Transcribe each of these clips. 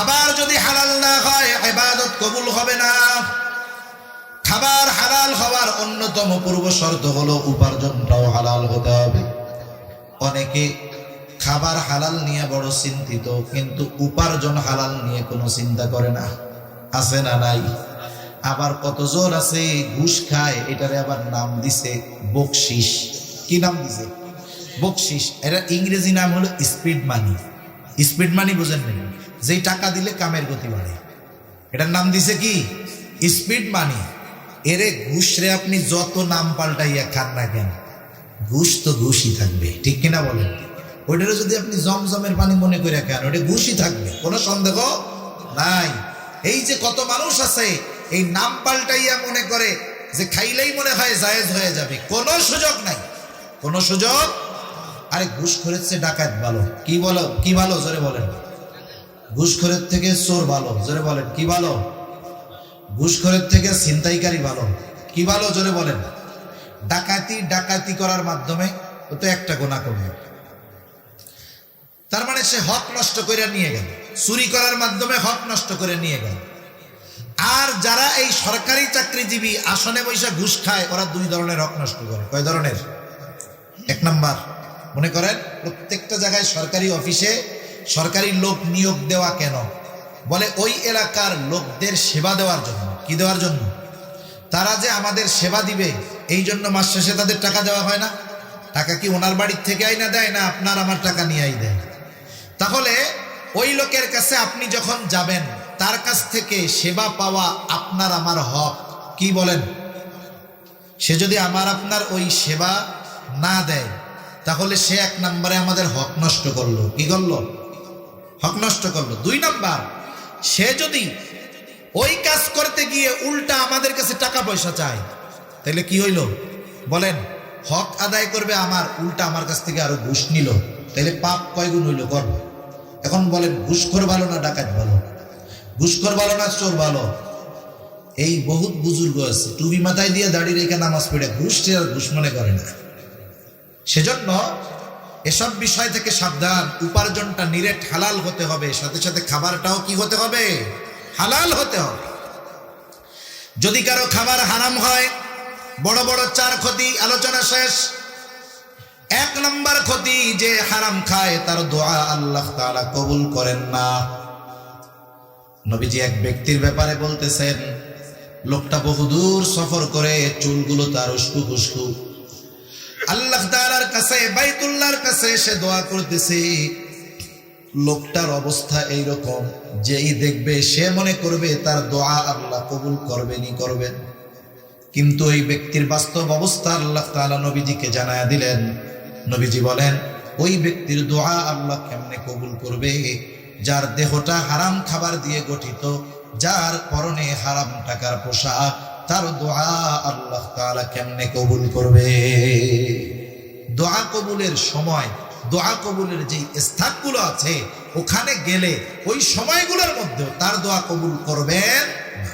খাবার যদি হালাল না হয় ইবাদত কবুল হবে না। খাবার হালাল হওয়ার অন্যতম পূর্ব শর্ত হলো উপার্জনটাও হালাল হতে হবে। অনেকে খাবার হালাল নিয়ে বড় চিন্তিত, কিন্তু উপার্জন হালাল নিয়ে কোনো চিন্তা করে না। আছে না নাই? আবার কতজন আছে ঘুষ খায়, এটারে আবার নাম দিছে বকশিস। কি নাম দিছে? বকশিস। এটা ইংরেজি নাম হলো স্পিড মানি। স্পিড মানি বুঝেন না? যেই টাকা দিলে কামের গতি বাড়ে, এটার নাম দিছে কি? স্পিড মানি। এরে ঘুষ রে আপনি যত নাম পাল্টাইয়া খান না কেন, ঘুষ তো ঘুষই থাকবে, ঠিক কিনা বলেন? ওইটারও যদি আপনি জমজমের পানি মনে করে খান, ওটা ঘুষই থাকবে, কোনো সন্দেহ নাই। এই যে কত মানুষ আছে এই নাম পাল্টাইয়া মনে করে যে খাইলেই মনে হয় জায়েজ হয়ে যাবে, কোনো সুযোগ নাই, কোনো সুযোগ। আরে ঘুষখোরের চেয়ে ডাকাত ভালো। কি বলো? কি ভালো জোরে বলেন? ঘুষখোরের থেকে চোর ভালো, জোরে বলেন কি ভালো? ঘুষখোরের থেকে ছিনতাইকারী ভালো। কি ভালো জোরে বলেন? ডাকাতি করার মাধ্যমে ও তো একটা গুনাহ করবে, তার মানে সে হক নষ্ট করে নিয়ে গেল। চুরি করার মাধ্যমে হক নষ্ট করে নিয়ে গেল। আর যারা এই সরকারি চাকরিজীবী আসনে বৈশা ঘুষ খায়, ওরা দুই ধরনের হক নষ্ট করে। কয় ধরনের? এক নাম্বার, মনে করেন প্রত্যেকটা জায়গায় সরকারি অফিসে সরকারি লোক নিয়োগ দেওয়া কেন? বলে ওই এলাকার লোকদের সেবা দেওয়ার জন্য। কি দেওয়ার জন্য? তারা যে আমাদের সেবা দিবে, এই জন্য মাস শেষে তাদের টাকা দেওয়া হয় না? টাকা কি ওনার বাড়ির থেকে আইনা দেয়, না আপনার আমার টাকা নিয়ে আই দেয়? তাহলে ওই লোকের কাছে আপনি যখন যাবেন, তার কাছ থেকে সেবা পাওয়া আপনার আমার হক। কি বলেন? সে যদি আমার আপনার ওই সেবা না দেয়, তাহলে সে এক নম্বরে আমাদের হক নষ্ট করলো। কি করলো? হক নষ্ট করলো। দুই নাম্বার, সে যদি ওই কাজ করতে গিয়ে উল্টা আমাদের কাছে টাকা পয়সা চায়, তাহলে কি হইল? বলেন, হক আদায় করবে আমার, উল্টা আমার কাছ থেকে আরো ঘুষ নিল, তাহলে পাপ কয় গুণ হইল? করবো। এখন বলেন ঘুষখোর ভালো না ডাকাত ভালো? ঘুষখোর ভালো না চোর ভালো? এই বহুত বুজুর্গ আছে টুপি মাথায় দিয়ে দাড়ি রেখে নামাজ পড়ে ঘুষ আর ঘুষ মনে করে না। সেজন্য এসব বিষয় থেকে সাবধান। উপার্জনটা নিরেট হালাল হতে হবে, সাথে সাথে খাবারটাও কি হতে হবে? হালাল হতে হবে। যদি কারো খাবার হারাম হয়, বড় বড় চার ক্ষতি আলোচনা শেষ। এক নম্বর ক্ষতি, যে হারাম খায় তার দোয়া আল্লাহ তাআলা কবুল করেন না। নবীজি এক ব্যক্তির ব্যাপারে বলতেছেন, লোকটা বহুদূর সফর করে, চুলগুলো তার উস্কু খুস্কু, আল্লাহ তাআলার কাছে বাইতুল্লাহর কাছে এসে দোয়া করতেছে। লোকটার অবস্থা এইরকম, যেই দেখবে সে মনে করবে তার দোয়া আল্লাহ কবুল করবেনই করবেন। কিন্তু এই ব্যক্তির বাস্তব অবস্থা আল্লাহ তাআলা নবীজিকে জানায়া দিলেন। নবীজি বলেন, ওই ব্যক্তির দোয়া আল্লাহ কেমনে কবুল করবে? যার দেহটা হারাম খাবার দিয়ে গঠিত, যার পরনে হারাম টাকার পোশাক, তার দোয়া আল্লাহ তাআলা কেমনে কবুল করবে? দোয়া কবুলের সময়, দোয়া কবুলের যে স্থানগুলো আছে, ওখানে গেলে ওই সময়গুলোর মধ্যে তার দোয়া কবুল করবেন না।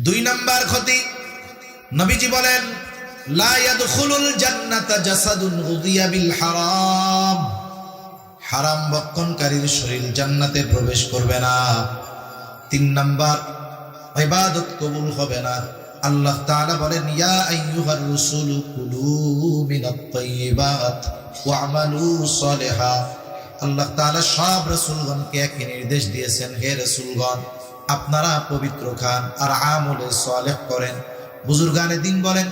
দুই নাম্বার ক্ষতি, নবীজি বলেন, লা ইয়াদখুলুল জান্নাতা জাসাদুন গুযিয়া বিল হারাম। হারাম ভক্ষণকারীর শরীর জান্নাতে প্রবেশ করবে না। তিন নাম্বার, ইবাদত কবুল হবে না। আল্লাহ তাআলা বলেন, ইয়া আইয়ুহার রাসূলু কুলু মিনাত তাইয়্যিবাত ওয়া'মালু সালিহা। আল্লাহ তাআলা সব রাসূলগণকে একই নির্দেশ দিয়েছেন, হে রাসূলগণ, আপনারা পবিত্র খান আর আমলে সালেহ করেন। বুজুর্গানে দিন বলেন,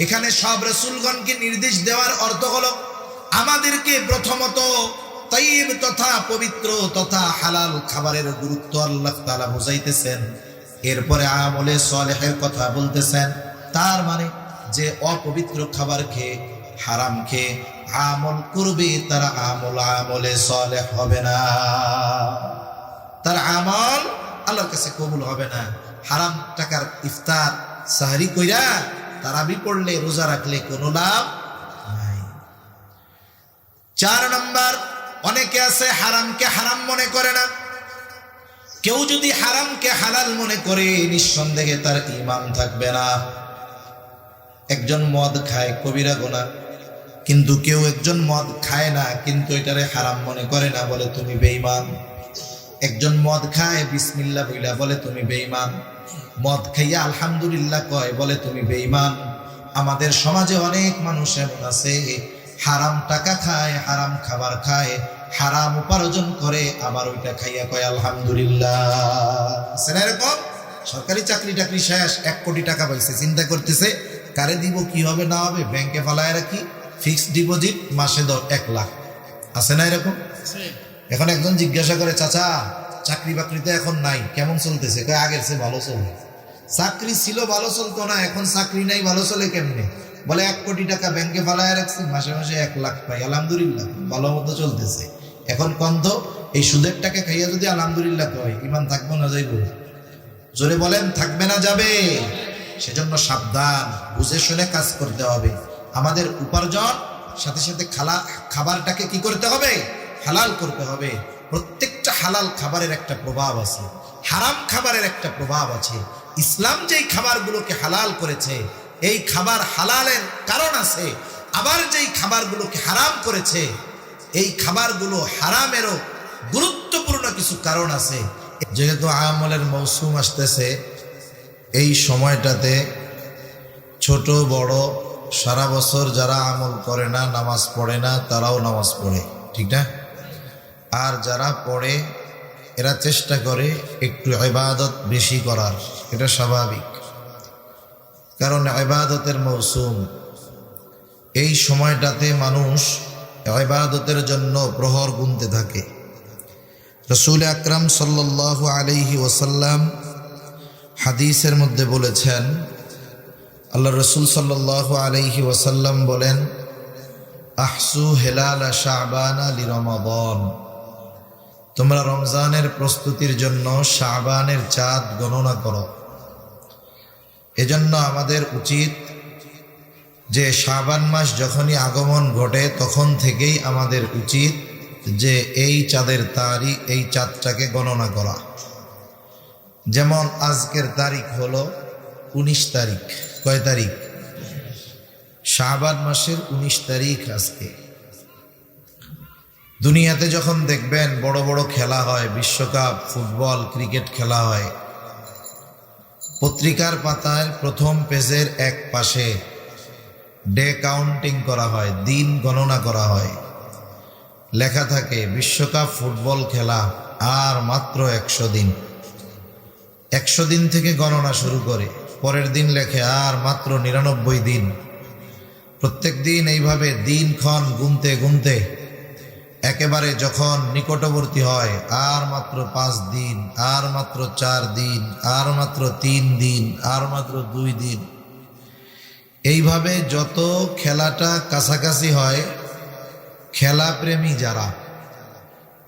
এখানে সব রাসূলগণকে নির্দেশ দেওয়ার অর্থ হলো আমাদেরকে প্রথমত তাইয়্যিব তথা পবিত্র তথা হালাল খাবারের গুরুত্ব আল্লাহ তাআলা বুঝাইতেছেন। এরপরে আমলে সালেহের কথা বলতেছেন। তার মানে যে অপবিত্র খাবার খেয়ে, হারাম খেয়ে আমল করবে, তার আমলে সালেহ হবে না, তার আমল আল্লাহর কাছে কবুল হবে না। হারাম টাকার ইফতার সাহরি কইরা তারাবি পড়লে, রোজা রাখলে কোনো লাভ নাই। চার নাম্বার, অনেকে আছে হারামকে হারাম মনে করে না। কেউ যদি হারামকে হালাল মনে করে, নিঃসন্দেহে তার ঈমান থাকবে না। একজন মদ খায়, কবিরা গুনাহ, কিন্তু কেউ একজন মদ খায় না, কিন্তু এটারে হারাম মনে করে না, বলে তুমি বেঈমান। একজন মদ খায় বিসমিল্লাহ বইলা বলে তুমি বেঈমান, মদ খাইয়া আলহামদুলিল্লাহ কয় বলে তুমি বেঈমান। আমাদের সমাজে অনেক মানুষ এমন আছে হারাম টাকা খায়, হারাম খাবার খায়, হারাম উপার্জন করে, আবার ওইটা খাইয়া কয় আলহামদুলিল্লাহ। সেটা এরকম সরকারি চাকরি টাকরি শেষ, 1 কোটি টাকা পাইছে, চিন্তা করতেছে কারে দিব, কি হবে না হবে, ব্যাংকে ফালায় রাখি, ফিক্সড ডিপোজিট মাসে 1 লাখ। আছে না এরকম? এখন একজন জিজ্ঞাসা করে, চাচা চাকরি বাকরি তো এখন নাই, কেমন চলতেছে? কয় আগের চেয়ে ভালো চলে। চাকরি ছিল ভালো চলতো না, এখন চাকরি নাই, ভালো চলে কেমনে? বলে 1 কোটি টাকা ব্যাংকে ফালায় রাখছি, মাসে মাসে 1 লাখ পাই, আলহামদুলিল্লাহ ভালো মতো চলতেছে। এখন কন্ত এই সুদের টাকা খাইয়া যদি আলহামদুলিল্লাহ কয়, ইমান থাকবো না যাইব? জোরে বলেন, থাকবে না যাবে? সেজন্য সাবধান, বুঝে শুনে কাজ করতে হবে। আমাদের উপার্জন সাথে সাথে খাবারটাকে কি করতে হবে? হালাল করতে হবে। প্রত্যেকটা হালাল খাবারের একটা প্রভাব আছে, হারাম খাবারের একটা প্রভাব আছে। ইসলাম যেই খাবারগুলোকে হালাল করেছে, এই খাবার হালালের কারণ আছে, আবার যেই খাবারগুলোকে হারাম করেছে, এই খাবারগুলো হারামেরও গুরুত্বপূর্ণ কিছু কারণ আছে। যেহেতু আমলের মৌসুম আসতেছে, এই সময়টাতে ছোট বড় সারা বছর যারা আমল করে না, নামাজ পড়ে না, তারাও নামাজ পড়ে, ঠিক না? আর যারা পড়ে এরা চেষ্টা করে একটু ইবাদত বেশি করার, এটা স্বাভাবিক, কারণ ইবাদতের মৌসুম। এই সময়টাতে মানুষ ইবাদতের জন্য প্রহর গুনতে থাকে। রাসূল আকরাম সাল্লাল্লাহু আলাইহি ওয়াসাল্লাম হাদিসের মধ্যে বলেছেন, আল্লাহ রসুল সাল্লাল্লাহু আলাইহি ওয়াসাল্লাম বলেন, আহসু হেলাল শাবানা লিরমাদান, তোমরা রমজানের প্রস্তুতির জন্য শাবানের চাঁদ গণনা করো। এজন্য আমাদের উচিত যে শাবান মাস যখনই আগমন ঘটে তখন থেকেই আমাদের উচিত যে এই চাঁদের তারিখ, এই চাঁদটাকে গণনা করা। যেমন আজকের তারিখ হলো 19 তারিখ। কয় তারিখ? শাবান মাসের 19 তারিখ আজকে। দুনিয়াতে যখন দেখবেন বড় বড় খেলা হয়, বিশ্বকাপ, ফুটবল, ক্রিকেট খেলা হয়, পত্রিকার পাতায় প্রথম পেজের এক পাশে ডে কাউন্টিং করা হয়, দিন গণনা করা হয়, লেখা থাকে বিশ্বকাপ ফুটবল খেলা আর মাত্র 100 দিন। 100 দিন থেকে গণনা শুরু করে, পরের দিন লেখে আর মাত্র 99 দিন। প্রত্যেক দিন এইভাবে দিনক্ষণ গুনতে গুনতে একেবারে যখন নিকটবর্তী হয়, আর মাত্র 5 দিন, আর মাত্র 4 দিন, আর মাত্র 3 দিন, আর মাত্র 2 দিন, এইভাবে যত খেলাটা কাছাকাছি হয়, খেলাপ্রেমী যারা,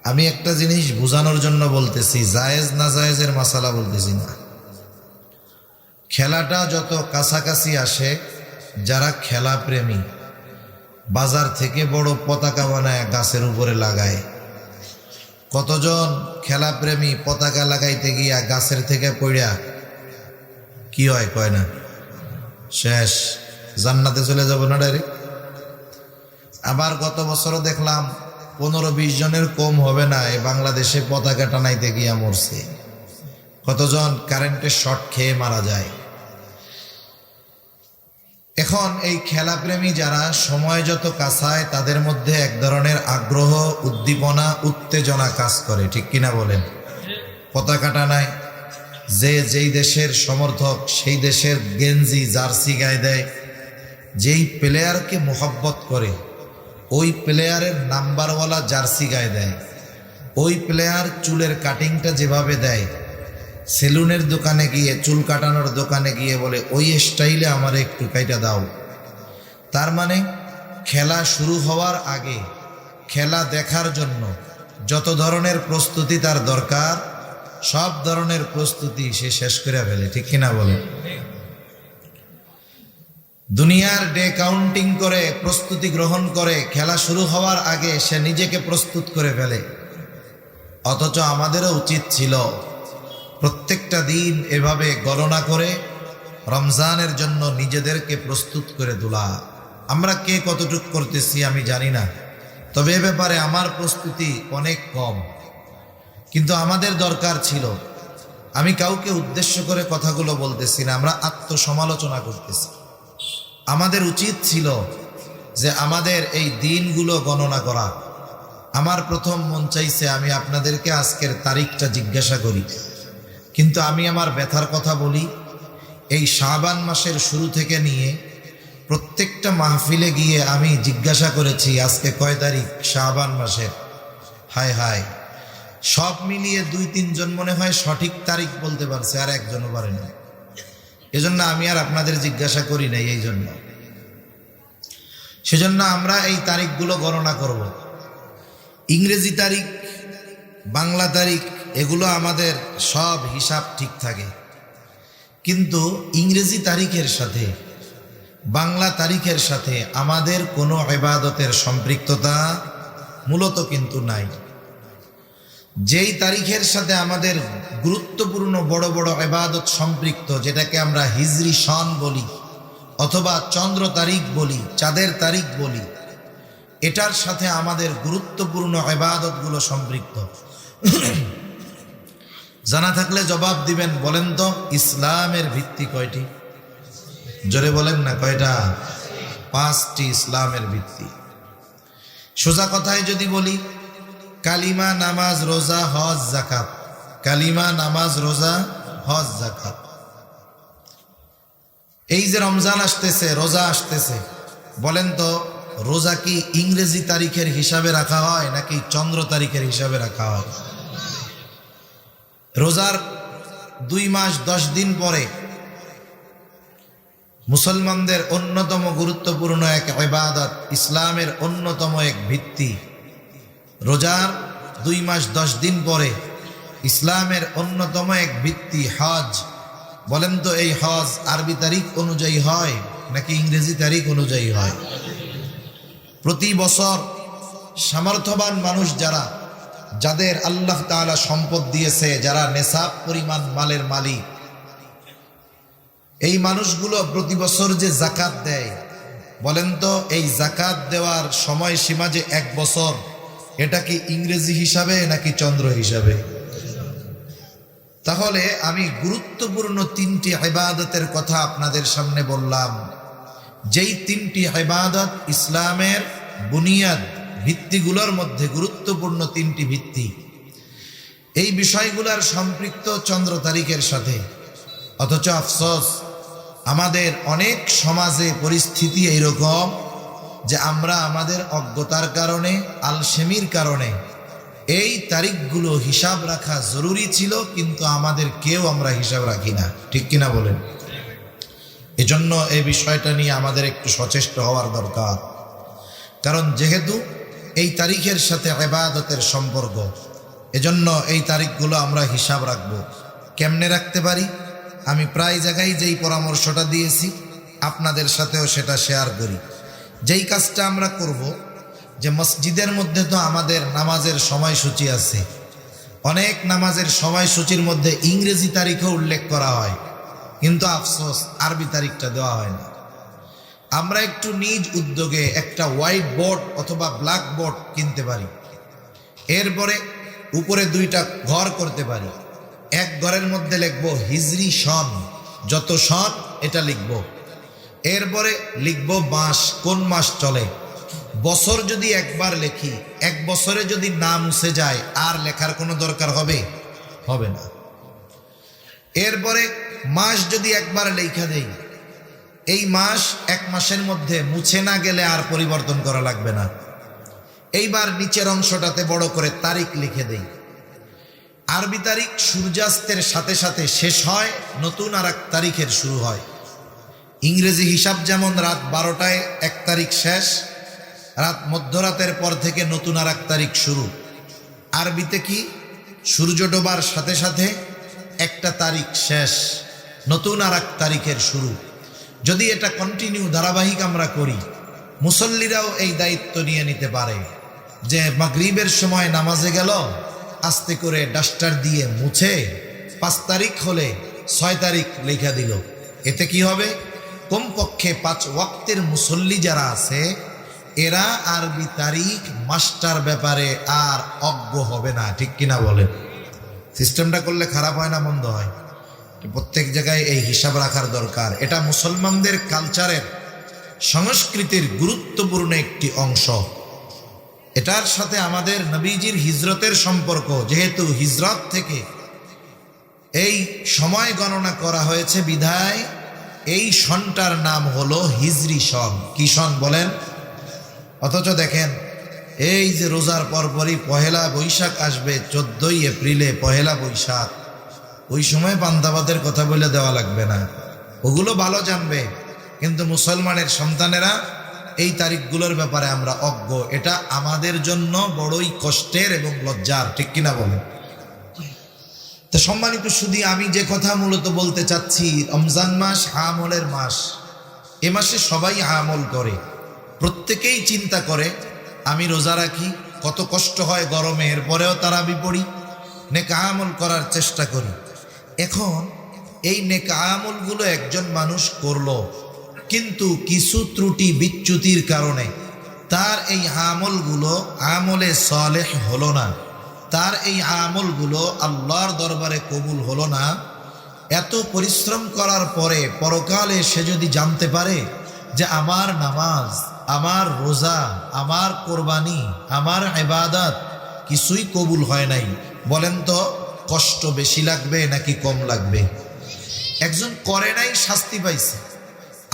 আমি একটা জিনিস বোঝানোর জন্য বলতেছি, জায়েজ না জায়েজের মাসালা বলতেছি না, খেলাটা যত কাছাকাছি আসে, যারা খেলাপ্রেমী বাজার থেকে বড় পতাকা বানায় গাছের উপরে লাগায়। কতজন খেলাপ্রেমী পতাকা লাগাইতে গিয়া গাছের থেকে পড়িয়া কি হয়, কয় না শেষ, জান্নাতে চলে যাব না ডাইরেক্ট। আবার গত বছরও দেখলাম 15-20 জনের কম হবে না এই বাংলাদেশে পতাকা টানাইতে গিয়া মরছে। কতজন কারেন্টের শর্ট খেয়ে মারা যায়। এখন এই খেলাপ্রেমী যারা, সময় যত কাছায় তাদের মধ্যে এক ধরনের আগ্রহ, উদ্দীপনা, উত্তেজনা কাজ করে, ঠিক কিনা বলেন? পতাকা টানায়, যে যেই দেশের সমর্থক সেই দেশের গেঞ্জি জার্সি গায়ে দেয়, যেই প্লেয়ারকে মোহাব্বত করে ওই প্লেয়ারের নাম্বারওয়ালা জার্সি গায়ে দেয়, ওই প্লেয়ার চুলের কাটিংটা যেভাবে দেয়, সেলুনের দোকানে গিয়ে, চুল কাটানোর দোকানে গিয়ে বলে ওই স্টাইলে আমার একটু কাইটা দাও। তার মানে খেলা শুরু হওয়ার আগে খেলা দেখার জন্য যত ধরনের প্রস্তুতি তার দরকার, সব ধরনের প্রস্তুতি সে শেষ করে ফেলে, ঠিক কিনা বলে? দুনিয়ার ডে কাউন্টিং করে প্রস্তুতি গ্রহণ করে, খেলা শুরু হওয়ার আগে সে নিজেকে প্রস্তুত করে ফেলে। অথচ আমাদেরও উচিত ছিল প্রত্যেকটা দিন এভাবে গণনা করে রমজানের জন্য নিজেদেরকে প্রস্তুত করে তোলা। আমরা কে কতটুকু করতেছি আমি জানি না, তবে এ ব্যাপারে আমার প্রস্তুতি অনেক কম। কিন্তু আমাদের দরকার ছিল, আমি কাউকে উদ্দেশ্য করে কথাগুলো বলতেছি না, আমরা আত্মসমালোচনা করতেছি। আমাদের উচিত ছিল যে আমাদের এই দিনগুলো গণনা করা। আমার প্রথম মন চাইছে আমি আপনাদেরকে আজকের তারিখটা জিজ্ঞাসা করি, কিন্তু আমি আমার ব্যথার কথা বলি। এই শাবান মাসের শুরু থেকে নিয়ে প্রত্যেকটা মাহফিলে গিয়ে আমি জিজ্ঞাসা করেছি আজকে কয় তারিখ শাবান মাসের। হায় হায়, সব মিলিয়ে 2-3 জন মনে হয় সঠিক তারিখ বলতে পারছে, আর একজনও পারে না। এজন্য আমি আর আপনাদের জিজ্ঞাসা করি নাই। এই জন্য সেজন্য আমরা এই তারিখগুলো গণনা করব। ইংরেজি তারিখ, বাংলা তারিখ, এগুলো আমাদের সব হিসাব ঠিক থাকে, কিন্তু ইংরেজি তারিখের সাথে বাংলা তারিখের সাথে আমাদের কোনো ইবাদতের সম্পৃক্ততা মূলত কিন্তু নাই। যেই তারিখের সাথে আমাদের গুরুত্বপূর্ণ বড় বড় ইবাদত সম্পৃক্ত, যেটাকে আমরা হিজরি সন বলি অথবা চন্দ্র তারিখ বলি, চাঁদের তারিখ বলি, এটার সাথে আমাদের গুরুত্বপূর্ণ ইবাদতগুলো সম্পৃক্ত। জানা থাকলে জবাব দিবেন। বলেন তো ইসলামের ভিত্তি কয়টি? জোরে বলেন না, কয়টা? 5টি ইসলামের ভিত্তি। সোজা কথায় যদি বলি, কালিমা, নামাজ, রোজা, হজ, যাকাত। কালিমা, নামাজ, রোজা, হজ, যাকাত। এই যে রমজান আসতেছে, রোজা আসতেছে, বলেন তো রোজা কি ইংরেজি তারিখের হিসাবে রাখা হয় নাকি চন্দ্র তারিখের হিসাবে রাখা হয়? রোজার 2 মাস 10 দিন পরে মুসলমানদের অন্যতম গুরুত্বপূর্ণ এক ইবাদত, ইসলামের অন্যতম এক ভিত্তি। রোজার 2 মাস 10 দিন পরে ইসলামের অন্যতম এক ভিত্তি হজ। বলেন তো এই হজ আরবি তারিখ অনুযায়ী হয় নাকি ইংরেজি তারিখ অনুযায়ী হয়? প্রতি বছর সামর্থ্যবান মানুষ যারা, যাদের আল্লাহ তাআলা সম্পদ দিয়েছে, যারা নেশাব পরিমাণ মালের মালিক, এই মানুষগুলো প্রতি বছর যে যাকাত দেয়, বলেন তো এই যাকাত দেওয়ার সময়সীমা যে 1 বছর, এটা কি ইংরেজি হিসাবে নাকি চন্দ্র হিসাবে? তাহলে আমি গুরুত্বপূর্ণ 3টি ইবাদতের কথা আপনাদের সামনে বললাম, যেই 3টি ইবাদত ইসলামের বুনিয়াদ, ভিত্তিগুলোর মধ্যে গুরুত্বপূর্ণ 3টি ভিত্তি। এই বিষয়গুলোর সম্পৃক্ত চন্দ্র তারিখের সাথে। অথচ আফসোস, আমাদের অনেক সমাজে পরিস্থিতি এইরকম যে আমরা আমাদের অজ্ঞতার কারণে, আলসেমির কারণে এই তারিখগুলো হিসাব রাখা জরুরি ছিল, কিন্তু আমাদের কেউ আমরা হিসাব রাখি না। ঠিক কিনা বলেন? এজন্য এই বিষয়টা নিয়ে আমাদের একটু সচেষ্ট হওয়ার দরকার। কারণ যেহেতু এই তারিখের সাথে ইবাদতের সম্পর্ক, এজন্য এই তারিখগুলো আমরা হিসাব রাখব। কেমনে রাখতে পারি? আমি প্রায় জায়গায় যেই পরামর্শটা দিয়েছি আপনাদের সাথেও সেটা শেয়ার করি। যেই কাজটা আমরা করব, যে মসজিদের মধ্যে তো আমাদের নামাজের সময়সূচি আছে, অনেক নামাজের সময়সূচির মধ্যে ইংরেজি তারিখও উল্লেখ করা হয়, কিন্তু আফসোস আরবি তারিখটা দেওয়া হয় না। আমরা একটু নিজ উদ্যোগে একটা হোয়াইট বোর্ড অথবা ব্ল্যাক বোর্ড কিনতে পারি, এরপরে উপরে 2টা ঘর করতে পারি। এক ঘরের মধ্যে লিখব হিজরি সন, যত সন এটা লিখব, এরপরে লিখব মাস, কোন মাস চলে। বছর যদি একবার লিখি, 1 বছরে যদি না মুছে যায় আর লেখার কোনো দরকার হবে? হবে না। এরপরে মাস যদি একবার লেখা দেই, এই মাস 1 মাসের মধ্যে মুছে না গেলে আর পরিবর্তন করা লাগবে না। এইবার নিচের অংশটাতে বড় করে তারিখ লিখে দেই। আরবি তারিখ সূর্যাস্তের সাথে সাথে শেষ হয়, নতুন আর এক তারিখের শুরু হয়। ইংরেজি হিসাব যেমন রাত 12টায় 1 তারিখ শেষ, রাত মধ্যরাতের পর থেকে নতুন আর এক তারিখ শুরু। আরবিতে কি? সূর্য ডোবার সাথে সাথে একটা তারিখ শেষ, নতুন আর এক তারিখের শুরু। যদি এটা কন্টিনিউ ধারাবাহিক আমরা করি, মুসল্লিরাও এই দায়িত্ব নিয়ে নিতে পারে যে মাগরিবের সময় নামাজে গেল, আস্তে করে ডাস্টার দিয়ে মুছে 5 তারিখ হলে 6 তারিখ লেখা দিল। এতে কি হবে? কমপক্ষে 5 ওয়াক্তের মুসল্লি যারা আছে, এরা আরবি তারিখ মাস্টার ব্যাপারে আর অজ্ঞ হবে না। ঠিক কিনা বলেন? সিস্টেমটা করলে খারাপ হয় না, মন্দ হয়? প্রত্যেক জায়গায় এই হিসাব রাখার দরকার। এটা মুসলমানদের কালচারের, সংস্কৃতির গুরুত্বপূর্ণ একটি অংশ। এটার সাথে আমাদের নবীজির হিজরতের সম্পর্ক, যেহেতু হিজরত থেকে এই সময় গণনা করা হয়েছে বিধায় এই সনটার নাম হলো হিজরি সন। কি সন বলেন? অথচ দেখেন এই যে রোজার পরপরই পহেলা বৈশাখ আসবে, 14ই এপ্রিলে পহেলা বৈশাখ, ওই সময় বান্দাবাদের কথা বলে দেওয়া লাগবে না, ওগুলো ভালো জানবে, কিন্তু মুসলমানের সন্তানেরা এই তারিখগুলোর ব্যাপারে আমরা অজ্ঞ। এটা আমাদের জন্য বড়ই কষ্টের এবং লজ্জার, ঠিক কিনা বলেন? তো সম্মানিত সুধী, আমি যে কথা মূলত বলতে চাচ্ছি, রমজান মাস আমলের মাস। এ মাসে সবাই আমল করে, প্রত্যেকেই চিন্তা করে আমি রোজা রাখি, কত কষ্ট হয় গরমে, এরপরেও তারাবি পড়ি, নেক আমল করার চেষ্টা করি। এখন এই নেক আমলগুলো একজন মানুষ করলো, কিন্তু কিছু ত্রুটি বিচ্যুতির কারণে তার এই আমলগুলো আমলে সালেহ হলো না, তার এই আমলগুলো আল্লাহর দরবারে কবুল হলো না। এত পরিশ্রম করার পরে পরকালে সে যদি জানতে পারে যে আমার নামাজ, আমার রোজা, আমার কোরবানি, আমার ইবাদত কিছুই কবুল হয় নাই, বলেন তো কষ্ট বেশি লাগবে নাকি কম লাগবে? একজন করে নাই, শাস্তি পাইছে,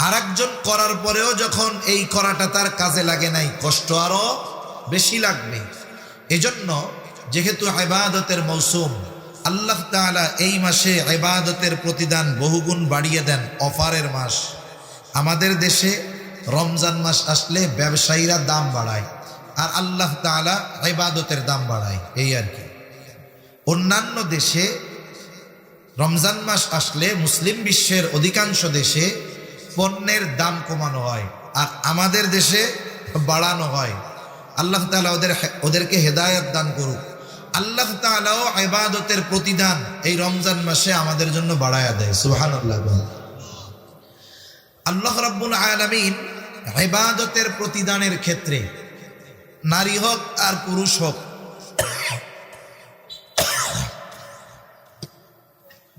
আর একজন করার পরেও যখন এই করাটা তার কাজে লাগে নাই, কষ্ট আরো বেশি লাগবে। এজন্য যেহেতু ইবাদতের মৌসুম, আল্লাহ তাআলা এই মাসে ইবাদতের প্রতিদান বহুগুণ বাড়িয়ে দেন, অফারের মাস। আমাদের দেশে রমজান মাস আসলে ব্যবসায়ীরা দাম বাড়ায়, আর আল্লাহ তাআলা ইবাদতের দাম বাড়ায়, এই আর কি। অন্যান্য দেশে রমজান মাস আসলে, মুসলিম বিশ্বের অধিকাংশ দেশে পণ্যের দাম কমানো হয়, আর আমাদের দেশে বাড়ানো হয়। আল্লাহ তাআলা ওদেরকে হেদায়েত দান করুক। আল্লাহ তাআলাও ইবাদতের প্রতিদান এই রমজান মাসে আমাদের জন্য বাড়ায়া দেয়, সুবহানাল্লাহ। আল্লাহ রাব্বুল আলামিন ইবাদতের প্রতিদানের ক্ষেত্রে নারী হোক আর পুরুষ হোক,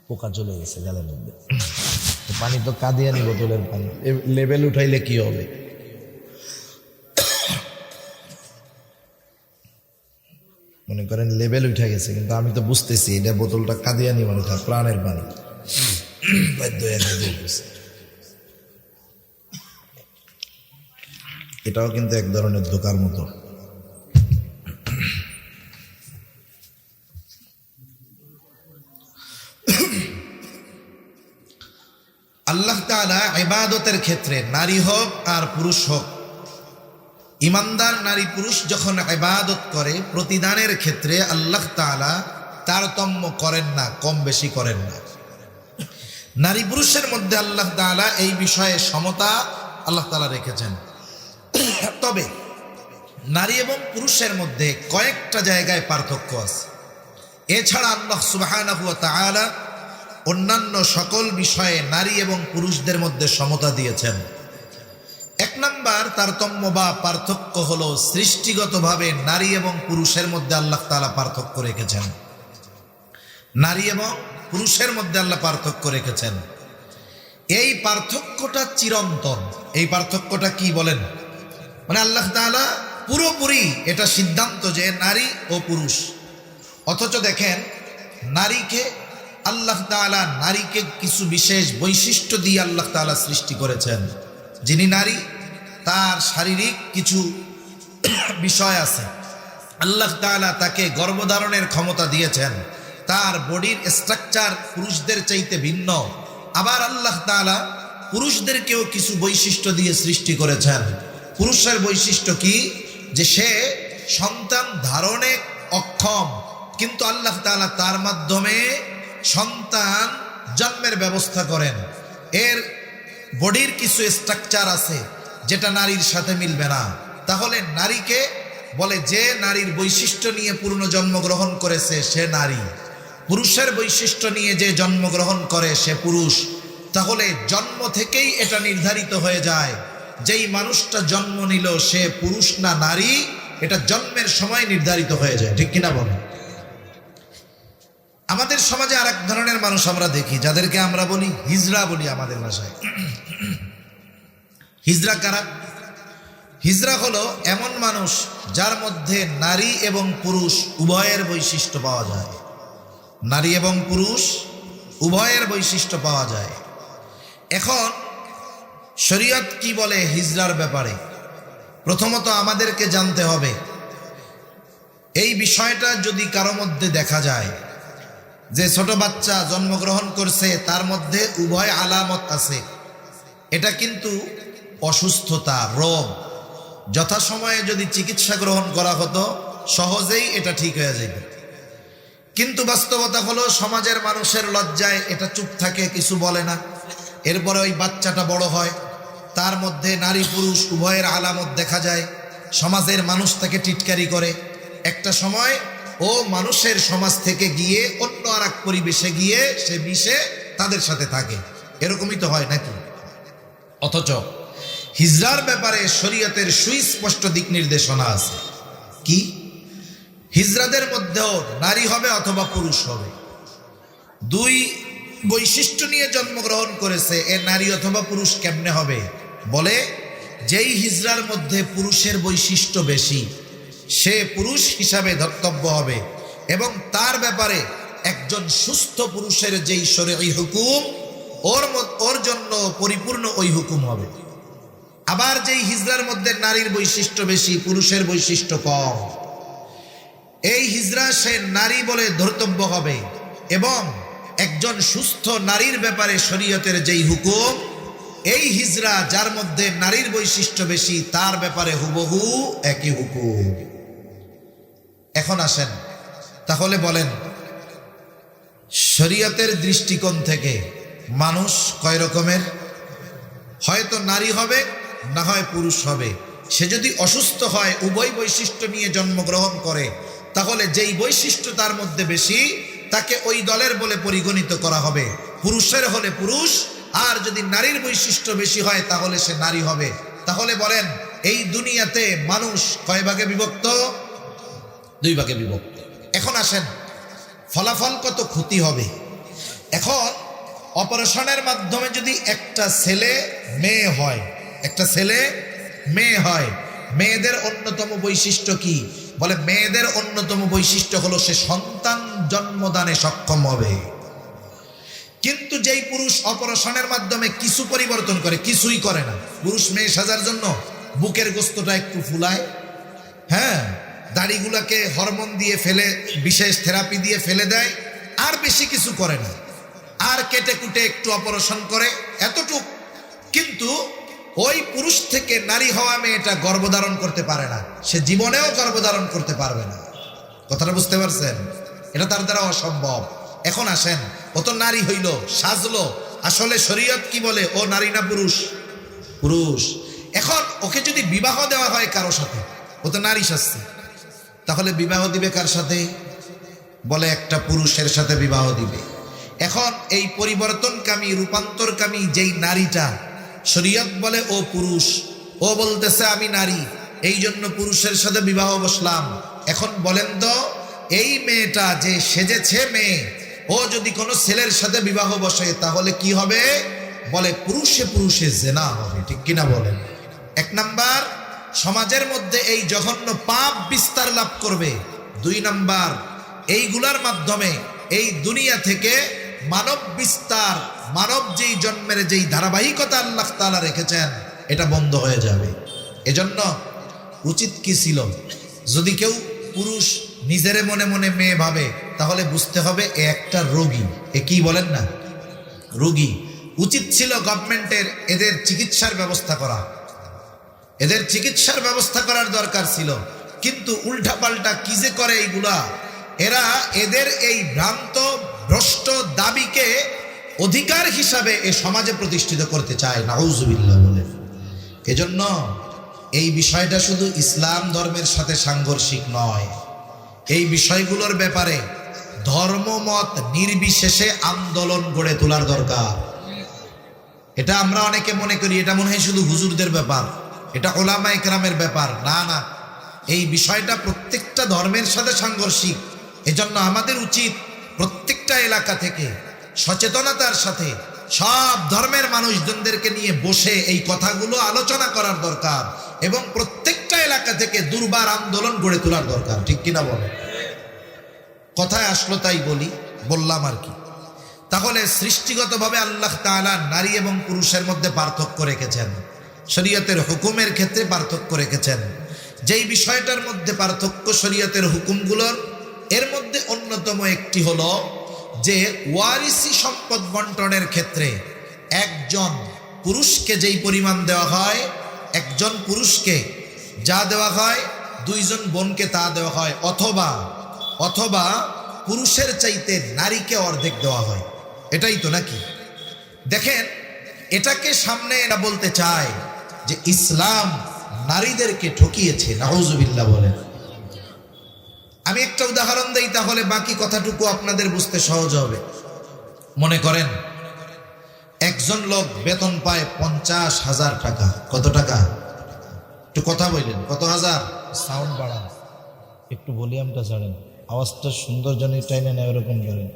পোকা চলে গেছে গালের মধ্যে, পানি তো কাদিয়ানি বোতলের পানি, লেভেল উঠাইলে কি হবে? মনে করেন লেভেল উঠে গেছে, কিন্তু আমি তো বুঝতেছি এটা বোতলটা কাদিয়ানি, মানে তার প্রাণের পানি। এটাও কিন্তু এক ধরনের ধোকার মতো। আল্লাহ তাআলা ইবাদতের ক্ষেত্রে নারী হোক আর পুরুষ হোক, ইমানদার নারী পুরুষ যখন ইবাদত করে, প্রতিদানের ক্ষেত্রে আল্লাহ তাআলা তারতম্য করেন না, কম বেশি করেন না। নারী পুরুষের মধ্যে আল্লাহ তাআলা এই বিষয়ে সমতা আল্লাহ তাআলা রেখেছেন। তবে নারী এবং পুরুষের মধ্যে কয়েকটা জায়গায় পার্থক্য আছে। এছাড়া আল্লাহ সুবহানাহু ওয়া তাআলা অন্যান্য সকল বিষয়ে নারী এবং পুরুষদের মধ্যে সমতা দিয়েছেন। এক নাম্বার তারতম্য বা পার্থক্য হলো, সৃষ্টিগতভাবে নারী এবং পুরুষের মধ্যে আল্লাহ তাআলা পার্থক্য রেখেছেন। নারী এবং পুরুষের মধ্যে আল্লাহ পার্থক্য রেখেছেন। এই পার্থক্যটা চিরন্তন। এই পার্থক্যটা কি বলেন? মানে আল্লাহ তাআলা পুরোপুরি এটা সিদ্ধান্ত যে নারী ও পুরুষ। অথচ দেখেন, নারীকে আল্লাহ তাআলা নারীকে কিছু বিশেষ বৈশিষ্ট্য দিয়ে আল্লাহ তাআলা সৃষ্টি করেছেন। যিনি নারী, তার শারীরিক কিছু বিষয় আছে। আল্লাহ তাআলা তাকে গর্ভধারণের ক্ষমতা দিয়েছেন, তার বডির স্ট্রাকচার পুরুষদের চাইতে ভিন্ন। আবার আল্লাহ তাআলা পুরুষদেরকেও কিছু বৈশিষ্ট্য দিয়ে সৃষ্টি করেছেন। পুরুষের বৈশিষ্ট্য কি? যে সে সন্তান ধারণে অক্ষম, কিন্তু আল্লাহ তাআলা তার মাধ্যমে সন্তান জন্মের ব্যবস্থা করেন। এর বডির কিছু স্ট্রাকচার আছে যেটা নারীর সাথে মিলবে না। তাহলে নারীকে বলে যে নারীর বৈশিষ্ট্য নিয়ে পূর্ণ জন্মগ্রহণ করেছে সে নারী, পুরুষের বৈশিষ্ট্য নিয়ে যে জন্মগ্রহণ করে সে পুরুষ। তাহলে জন্ম থেকেই এটা নির্ধারিত হয়ে যায় যেই মানুষটা জন্ম নিল সে পুরুষ না নারী, এটা জন্মের সময় নির্ধারিত হয়ে যায়, ঠিক কিনা বলেন? আমাদের সমাজে আরেক ধরনের মানুষ আমরা দেখি, যাদেরকে আমরা বলি হিজড়া বলি আমাদের ভাষায়। হিজড়া কারা? হিজড়া হলো এমন মানুষ যার মধ্যে নারী এবং পুরুষ উভয়ের বৈশিষ্ট্য পাওয়া যায়। নারী এবং পুরুষ উভয়ের বৈশিষ্ট্য পাওয়া যায়। এখন শরীয়ত কি বলে হিজড়ার ব্যাপারে? প্রথমত আমাদেরকে জানতে হবে, এই বিষয়টা যদি কারো মধ্যে দেখা যায় যে ছোট বাচ্চা জন্মগ্রহণ করছে, তার মধ্যে উভয় আলামত আছে, এটা কিন্তু অসুস্থতা, রোগ। যথাসময়ে যদি চিকিৎসা গ্রহণ করা হতো সহজেই এটা ঠিক হয়ে যেত। কিন্তু বাস্তবতা হলো সমাজের মানুষের লজ্জায় এটা চুপ থাকে, কিছু বলে না। এরপরে ওই বাচ্চাটা বড় হয়, তার মধ্যে নারী পুরুষ উভয়ের আলামত দেখা যায়। সমাজের মানুষ তাকে টিটকারি করে। একটা সময় ও মানুষের সমাজ থেকে গিয়ে অন্য আর এক পরিবেশে গিয়ে সে বিষে তাদের সাথে থাকে। এরকমই তো হয় নাকি? অথচ হিজড়ার ব্যাপারে শরীয়তের সুস্পষ্ট দিক নির্দেশনা আছে। কি? হিজড়াদের মধ্যেও নারী হবে অথবা পুরুষ হবে, দুই বৈশিষ্ট্য নিয়ে জন্মগ্রহণ করেছে। এ নারী অথবা পুরুষ কেমনে হবে? বলে যেই হিজড়ার মধ্যে পুরুষের বৈশিষ্ট্য বেশি, সে পুরুষ হিসাবে ধর্তব্য হবে এবং তার ব্যাপারে একজন সুস্থ পুরুষের যেই শরঈ হুকুম ওর জন্য পরিপূর্ণ ওই হুকুম হবে। আবার যেই হিজড়ার মধ্যে নারীর বৈশিষ্ট্য বেশি, পুরুষের বৈশিষ্ট্য কম, এই হিজড়া সে নারী বলে ধর্তব্য হবে এবং একজন সুস্থ নারীর ব্যাপারে শরীয়তের যেই হুকুম, এই হিজড়া যার মধ্যে নারীর বৈশিষ্ট্য বেশি, তার ব্যাপারে হুবহু একই হুকুম। এখন আসেন, তাহলে বলেন শরীয়তের দৃষ্টিকোণ থেকে মানুষ কয় রকমের? হয়তো নারী হবে, না হয় পুরুষ হবে। সে যদি অসুস্থ হয়, উভয় বৈশিষ্ট্য নিয়ে জন্মগ্রহণ করে, তাহলে যেই বৈশিষ্ট্য তার মধ্যে বেশি তাকে ওই দলের বলে পরিগণিত করা হবে। পুরুষের হলে পুরুষ, আর যদি নারীর বৈশিষ্ট্য বেশি হয় তাহলে সে নারী হবে। তাহলে বলেন এই দুনিয়াতে মানুষ কয় ভাগে বিভক্ত? দুই ভাগে বিভক্ত। এখন আসেন ফলাফল কত ক্ষতি হবে। এখন অপারেশনের মাধ্যমে যদি একটা ছেলে মেয়ে হয়, একটা ছেলে মেয়ে হয়, মেয়েদের অন্যতম বৈশিষ্ট্য কি? বলে মেয়েদের অন্যতম বৈশিষ্ট্য হলো সে সন্তান জন্মদানে সক্ষম হবে। কিন্তু যেই পুরুষ অপারেশনের মাধ্যমে কিছু পরিবর্তন করে, কিছুই করে না। পুরুষ মেয়ে সাজার জন্য বুকের গোস্তটা একটু ফুলায়, হ্যাঁ, দাড়িগুলাকে হরমোন দিয়ে ফেলে, বিশেষ থেরাপি দিয়ে ফেলে দেয়, আর বেশি কিছু করে না। আর কেটে কুটে একটু অপারেশন করে, এতটুক। কিন্তু ওই পুরুষ থেকে নারী হওয়া মেয়েটা গর্ভধারণ করতে পারে না, সে জীবনেও গর্ভধারণ করতে পারবে না। কথাটা বুঝতে পারছেন? এটা তার দ্বারা অসম্ভব। এখন আসেন, ও তো নারী হইল, সাজলো, আসলে শরীয়ত কি বলে? ও নারী না পুরুষ? পুরুষ। এখন ওকে যদি বিবাহ দেওয়া হয় কারো সাথে, ও তো নারী সাজছে, তাহলে বিবাহ দিবে কার সাথে? বলে একটা পুরুষের সাথে বিবাহ দিবে। এখন এই পরিবর্তনকামী, রূপান্তরকামী যেই নারীটা, শরীয়ত বলে ও পুরুষ, ও বলতেছে আমি নারী, এই জন্য পুরুষের সাথে বিবাহ বসলাম। এখন বলেন তো, এই মেয়েটা যে সেজেছে মেয়ে, ও যদি কোনো ছেলের সাথে বিবাহ বসে তাহলে কি হবে? বলে পুরুষে পুরুষে জেনা হবে। ঠিক কিনা বলেন? এক নাম্বার, সমাজের মধ্যে এই জঘন্য পাপ বিস্তার লাভ করবে। দুই নাম্বার, এইগুলার মাধ্যমে এই দুনিয়া থেকে মানব বিস্তার, মানব যেই জন্মের যেই ধারাবাহিকতা আল্লাহ তাআলা রেখেছেন, এটা বন্ধ হয়ে যাবে। এজন্য উচিত কি ছিল, যদি কেউ পুরুষ নিজের মনে মনে মেয়ে ভাবে, তাহলে বুঝতে হবে এ একটা রোগী। এ কি বলেন না? রোগী। উচিত ছিল গভর্নমেন্টের এদের চিকিৎসার ব্যবস্থা করা, এদের চিকিৎসার ব্যবস্থা করার দরকার ছিল। কিন্তু উল্টাপাল্টা কি যে করে এইগুলা, এরা এদের এই ভ্রান্ত ভ্রষ্ট দাবিকে অধিকার হিসাবে এ সমাজে প্রতিষ্ঠিত করতে চায়। নাউজুবিল্লাহ বলেন। এজন্য এই বিষয়টা শুধু ইসলাম ধর্মের সাথে সাংঘর্ষিক নয়, এই বিষয়গুলোর ব্যাপারে ধর্মমত নির্বিশেষে আন্দোলন গড়ে তোলার দরকার। এটা আমরা অনেকে মনে করি এটা মনে হয় শুধু হুজুরদের ব্যাপার, এটা ওলামায়ে কেরামের ব্যাপার। না না, এই বিষয়টা প্রত্যেকটা ধর্মের সাথে সাংঘর্ষিক। এজন্য আমাদের উচিত প্রত্যেকটা এলাকা থেকে সচেতনতার সাথে সব ধর্মের মানুষজনদেরকে নিয়ে বসে এই কথাগুলো আলোচনা করার দরকার এবং প্রত্যেকটা এলাকা থেকে দুর্বার আন্দোলন গড়ে তোলার দরকার। ঠিক কিনা বলে? কথায় আসলো তাই বললাম আর কি। তাহলে সৃষ্টিগতভাবে আল্লাহ তাআলা নারী এবং পুরুষের মধ্যে পার্থক্য রেখেছেন, শরীয়তের হুকুমের ক্ষেত্রে পার্থক্য রেখেছেন। যেই বিষয়টার মধ্যে পার্থক্য শরীয়তের হুকুমগুলোর, এর মধ্যে অন্যতম একটি হলো যে ওয়ারিসি সম্পদ বন্টনের ক্ষেত্রে একজন পুরুষকে যেই পরিমাণ দেওয়া হয়, একজন পুরুষকে যা দেওয়া হয় দুইজন বোনকে তা দেওয়া হয়, অথবা পুরুষের চাইতে নারীকে অর্ধেক দেওয়া হয়। এটাই তো নাকি? দেখেন, এটাকে সামনে এরা বলতে চায় যে ইসলাম নারীদেরকে ঠকিয়েছে। নাউজুবিল্লাহ বলেন। আমি একটা উদাহরণ দেই, তাহলে বাকি কথাটুকু আপনাদের বুঝতে সহজ হবে। মনে করেন একজন লোক বেতন পায় 50,000 টাকা। কত টাকা? একটু কথা বললেন, কত হাজার? সাউন্ড বাড়ান, একটু ভলিউমটা ছাড়েন, আওয়াজটা সুন্দর জন্য টাইনে নেয় ওরকম করেন।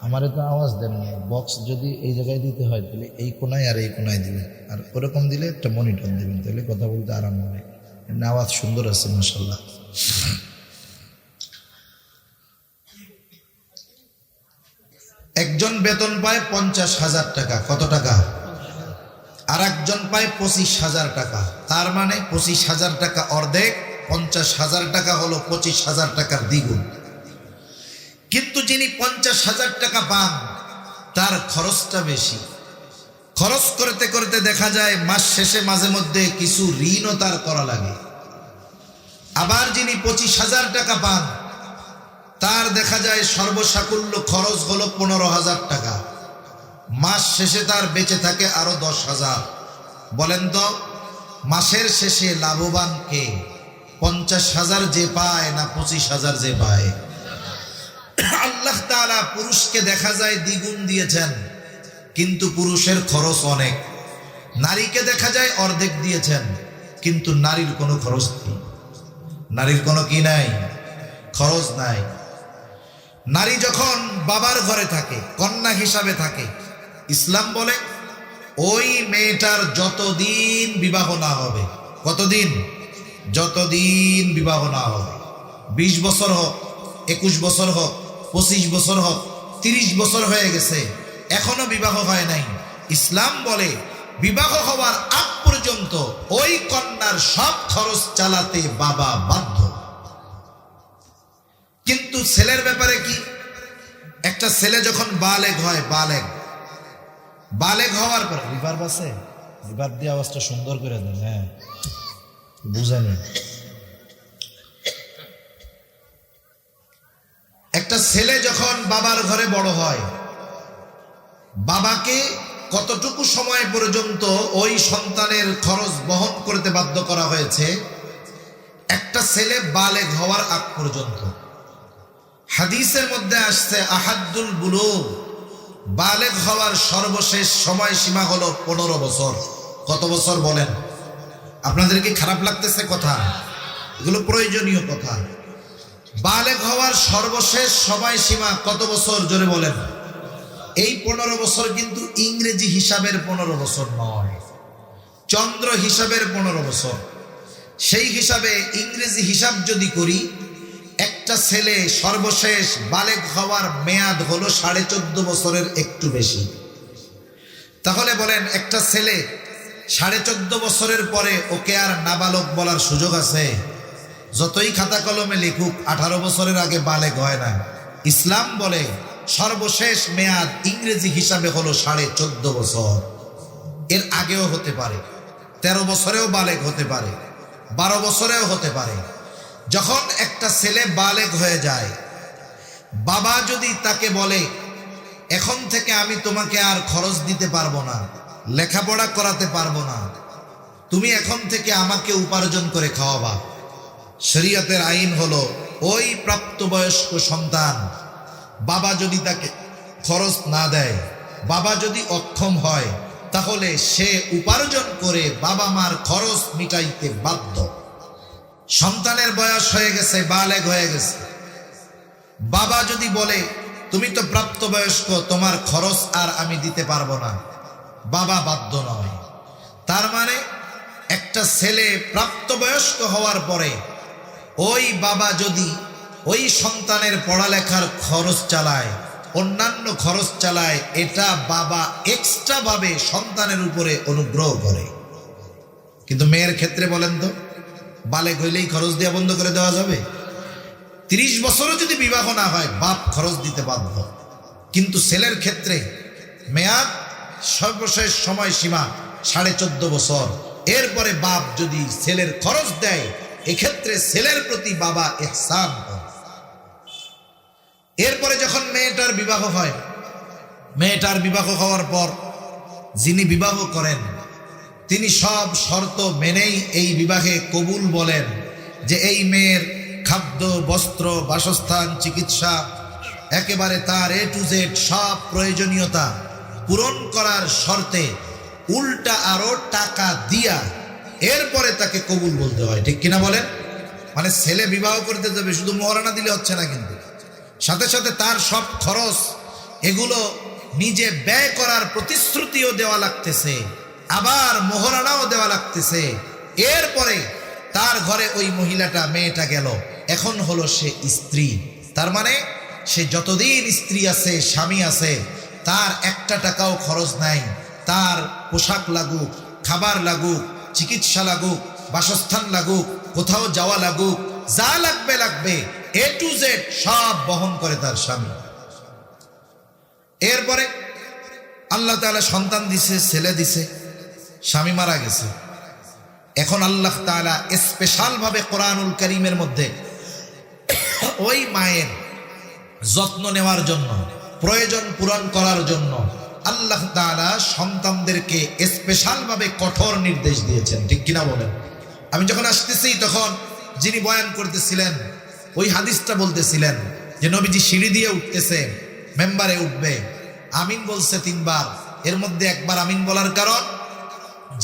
আমারে তো আওয়াজ দেন না, বক্স যদি এই জায়গায় দিতে হয় তাহলে এই কোনায় আর এই কোনায় দিবেন, আর ওরকম দিলে একটা মনিটর দিবেন, তাহলে কথা বলতে আরাম হবে। এমনি আওয়াজ সুন্দর আছে মাশাআল্লাহ। একজন বেতন পায় 50,000 টাকা। কত টাকা? আর একজন পায় 25,000 টাকা। তার মানে 25,000 টাকা অর্ধেক, 50,000 টাকা হলো 25,000 টাকার দ্বিগুণ। কিন্তু যিনি 50,000 টাকা পান তার খরচটা বেশি। খরচ করতে করতে দেখা যায় মাস শেষে মাঝে মধ্যে কিছু ঋণও তার করা লাগে। আবার যিনি 25,000 টাকা পান তার দেখা যায় সর্বসাকুল্য খরচ হলো 15,000 টাকা। মাস শেষে তার বেঁচে থাকে আরো 10,000। বলেন তো মাসের শেষে লাভবান কে? 50,000 যে পায় না 25,000 যে পায়? আল্লাহ তাআলা পুরুষকে দেখা যায় দ্বিগুণ দিয়েছেন, কিন্তু পুরুষের খরচ অনেক। নারীকে দেখা যায় অর্ধেক দিয়েছেন, কিন্তু নারীর কোনো খরচ নেই। নারীর কোনো কি নাই? খরচ নাই। নারী যখন বাবার ঘরে থাকে, কন্যা হিসাবে থাকে, ইসলাম বলে ওই মেয়েটার যতদিন বিবাহ না হবে, কতদিন? যতদিন বিবাহ না হবে, 20 বছর হোক, 21 বছর হোক, 25 বছর হোক, 30 বছর হয়ে গেছে, এখনো বিবাহ হয় নাই, ইসলাম বলে বিবাহ হওয়ার আগ পর্যন্ত ওই কন্যার সব খরচ চালাতে বাবা বাধ্য। কিন্তু ছেলের ব্যাপারে কি? একটা ছেলে যখন বালেগ হয়, বালেগ হওয়ার পর রিভার্ব আছে, রিভার্ব দিয়ে আওয়াজটা সুন্দর করে দেন। হ্যাঁ, বুঝেনি? একটা ছেলে যখন বাবার ঘরে বড় হয়, বাবাকে কতটুকু সময় পর্যন্ত ওই সন্তানের খরচ বহন করতে বাধ্য করা হয়েছে? একটা ছেলে বালেগ হওয়ার আগ পর্যন্ত। হাদিসের মধ্যে আসছে আহাদ্দুল বুলুগ, বালেগ হওয়ার সর্বশেষ সময়সীমা হলো 15 বছর। কত বছর বলেন? আপনাদের কি খারাপ লাগতেছে কথা? এগুলো প্রয়োজনীয় কথা। বালেগ হওয়ার সর্বশেষ সময়সীমা কত বছর? জোরে বলেন। এই 15 বছর কিন্তু ইংরেজি হিসাবের 15 বছর নয়, চন্দ্র হিসাবের 15 বছর। সেই হিসাবে ইংরেজি হিসাব যদি করি, একটা ছেলে সর্বশেষ বালেগ হওয়ার মেয়াদ হলো 14.5 বছরের একটু বেশি। তাহলে বলেন, একটা ছেলে 14.5 বছরের পরে ওকে আর নাবালক বলার সুযোগ আছে? যতই খাতা কলমে লিখুক, 18 বছরের আগে বালেগ হয় না। ইসলাম বলে সর্বশেষ মেয়াদ ইংরেজি হিসাবে হলো 14.5 বছর। এর আগেও হতে পারে, 13 বছরেও বালেগ হতে পারে, 12 বছরেও হতে পারে। যখন একটা ছেলে বালেগ হয়ে যায়, বাবা যদি তাকে বলে এখন থেকে আমি তোমাকে আর খরচ দিতে পারবো না, লেখাপড়া করাতে পারবো না, তুমি এখন থেকে আমাকে উপার্জন করে খাওয়াবা, শরীয়তের আইন হলো ওই প্রাপ্তবয়স্ক সন্তান বাবা যদি তাকে খরচ না দেয়, বাবা যদি অক্ষম হয়, তাহলে সে উপার্জন করে বাবা মার খরচ মিটাইতে বাধ্য। সন্তানের বয়স হয়ে গেছে, বালেগ হয়ে গেছে, বাবা যদি বলে তুমি তো প্রাপ্তবয়স্ক, তোমার খরচ আর আমি দিতে পারবো না। বাবা বাধ্য নয়। তার মানে একটা ছেলে প্রাপ্তবয়স্ক হওয়ার পরে ওই বাবা যদি ওই সন্তানের পড়ালেখার খরচ চালায়, অন্যান্য খরচ চালায়, এটা বাবা এক্সট্রা ভাবে সন্তানের উপরে অনুগ্রহ করে। কিন্তু মেয়ের ক্ষেত্রে বলেন তো, বালেক হইলেই খরচ দেওয়া বন্ধ করে দেওয়া যাবে? 30 বছরও যদি বিবাহ না হয় বাপ খরচ দিতে বাধ্য। কিন্তু ছেলের ক্ষেত্রে মেয়াদ সর্বশেষ সময়সীমা 14.5 বছর, এরপরে বাপ যদি ছেলের খরচ দেয়, এক্ষেত্রে ছেলের প্রতি বাবা ইহসান করে। এরপরে যখন মেয়েটার বিবাহ হয়, মেয়েটার বিবাহ হওয়ার পর যিনি বিবাহ করেন তিনি সব শর্ত মেনেই এই বিবাহে কবুল বলেন যে এই মেয়ের খাদ্য, বস্ত্র, বাসস্থান, চিকিৎসা, একেবারে তার A to Z সব প্রয়োজনীয়তা পূরণ করার শর্তে উল্টা আরো টাকা দিয়া এরপরে তাকে কবুল বলতে হয়। ঠিক কিনা বলেন? মানে ছেলে বিবাহ করতে যাবে, শুধু মোহরানা দিলে হচ্ছে না, কিন্তু সাথে সাথে তার সব খরচ এগুলো নিজে ব্যয় করার প্রতিশ্রুতিও দেওয়া লাগতেছে, আবার মোহরানাও দেওয়া লাগতেছে। এরপরে তার ঘরে ওই মহিলাটা, মেয়েটা গেল, এখন হলো সে স্ত্রী। তার মানে সে যতদিন স্ত্রী আছে, স্বামী আছে, তার একটা টাকাও খরচ নাই। তার পোশাক লাগুক, খাবার লাগুক, চিকিৎসা লাগুক, বাসস্থান লাগুক, কোথাও যাওয়া লাগুক, যা লাগবে লাগবে A to Z সব বহন করে তার স্বামী। এরপরে আল্লাহ তাআলা সন্তান দিছে, ছেলে দিছে, স্বামী মারা গেছে। এখন আল্লাহ তাআলা স্পেশাল ভাবে কোরআনুল কারীমের মধ্যে ওই মায়ের যত্ন নেওয়ার জন্য, প্রয়োজন পূরণ করার জন্য আল্লাহ তাআলা সন্তানদেরকে স্পেশাল ভাবে কঠোর নির্দেশ দিয়েছেন। ঠিক কিনা বলেন? আমি যখন আসতেছি তখন যিনি বয়ান করতেছিলেন ওই হাদিসটা বলতেছিলেন যে নবীজি সিঁড়ি দিয়ে উঠতেছে, মেম্বারে উঠবে, আমিন বলছে 3 বার। এর মধ্যে একবার আমিন বলার কারণ,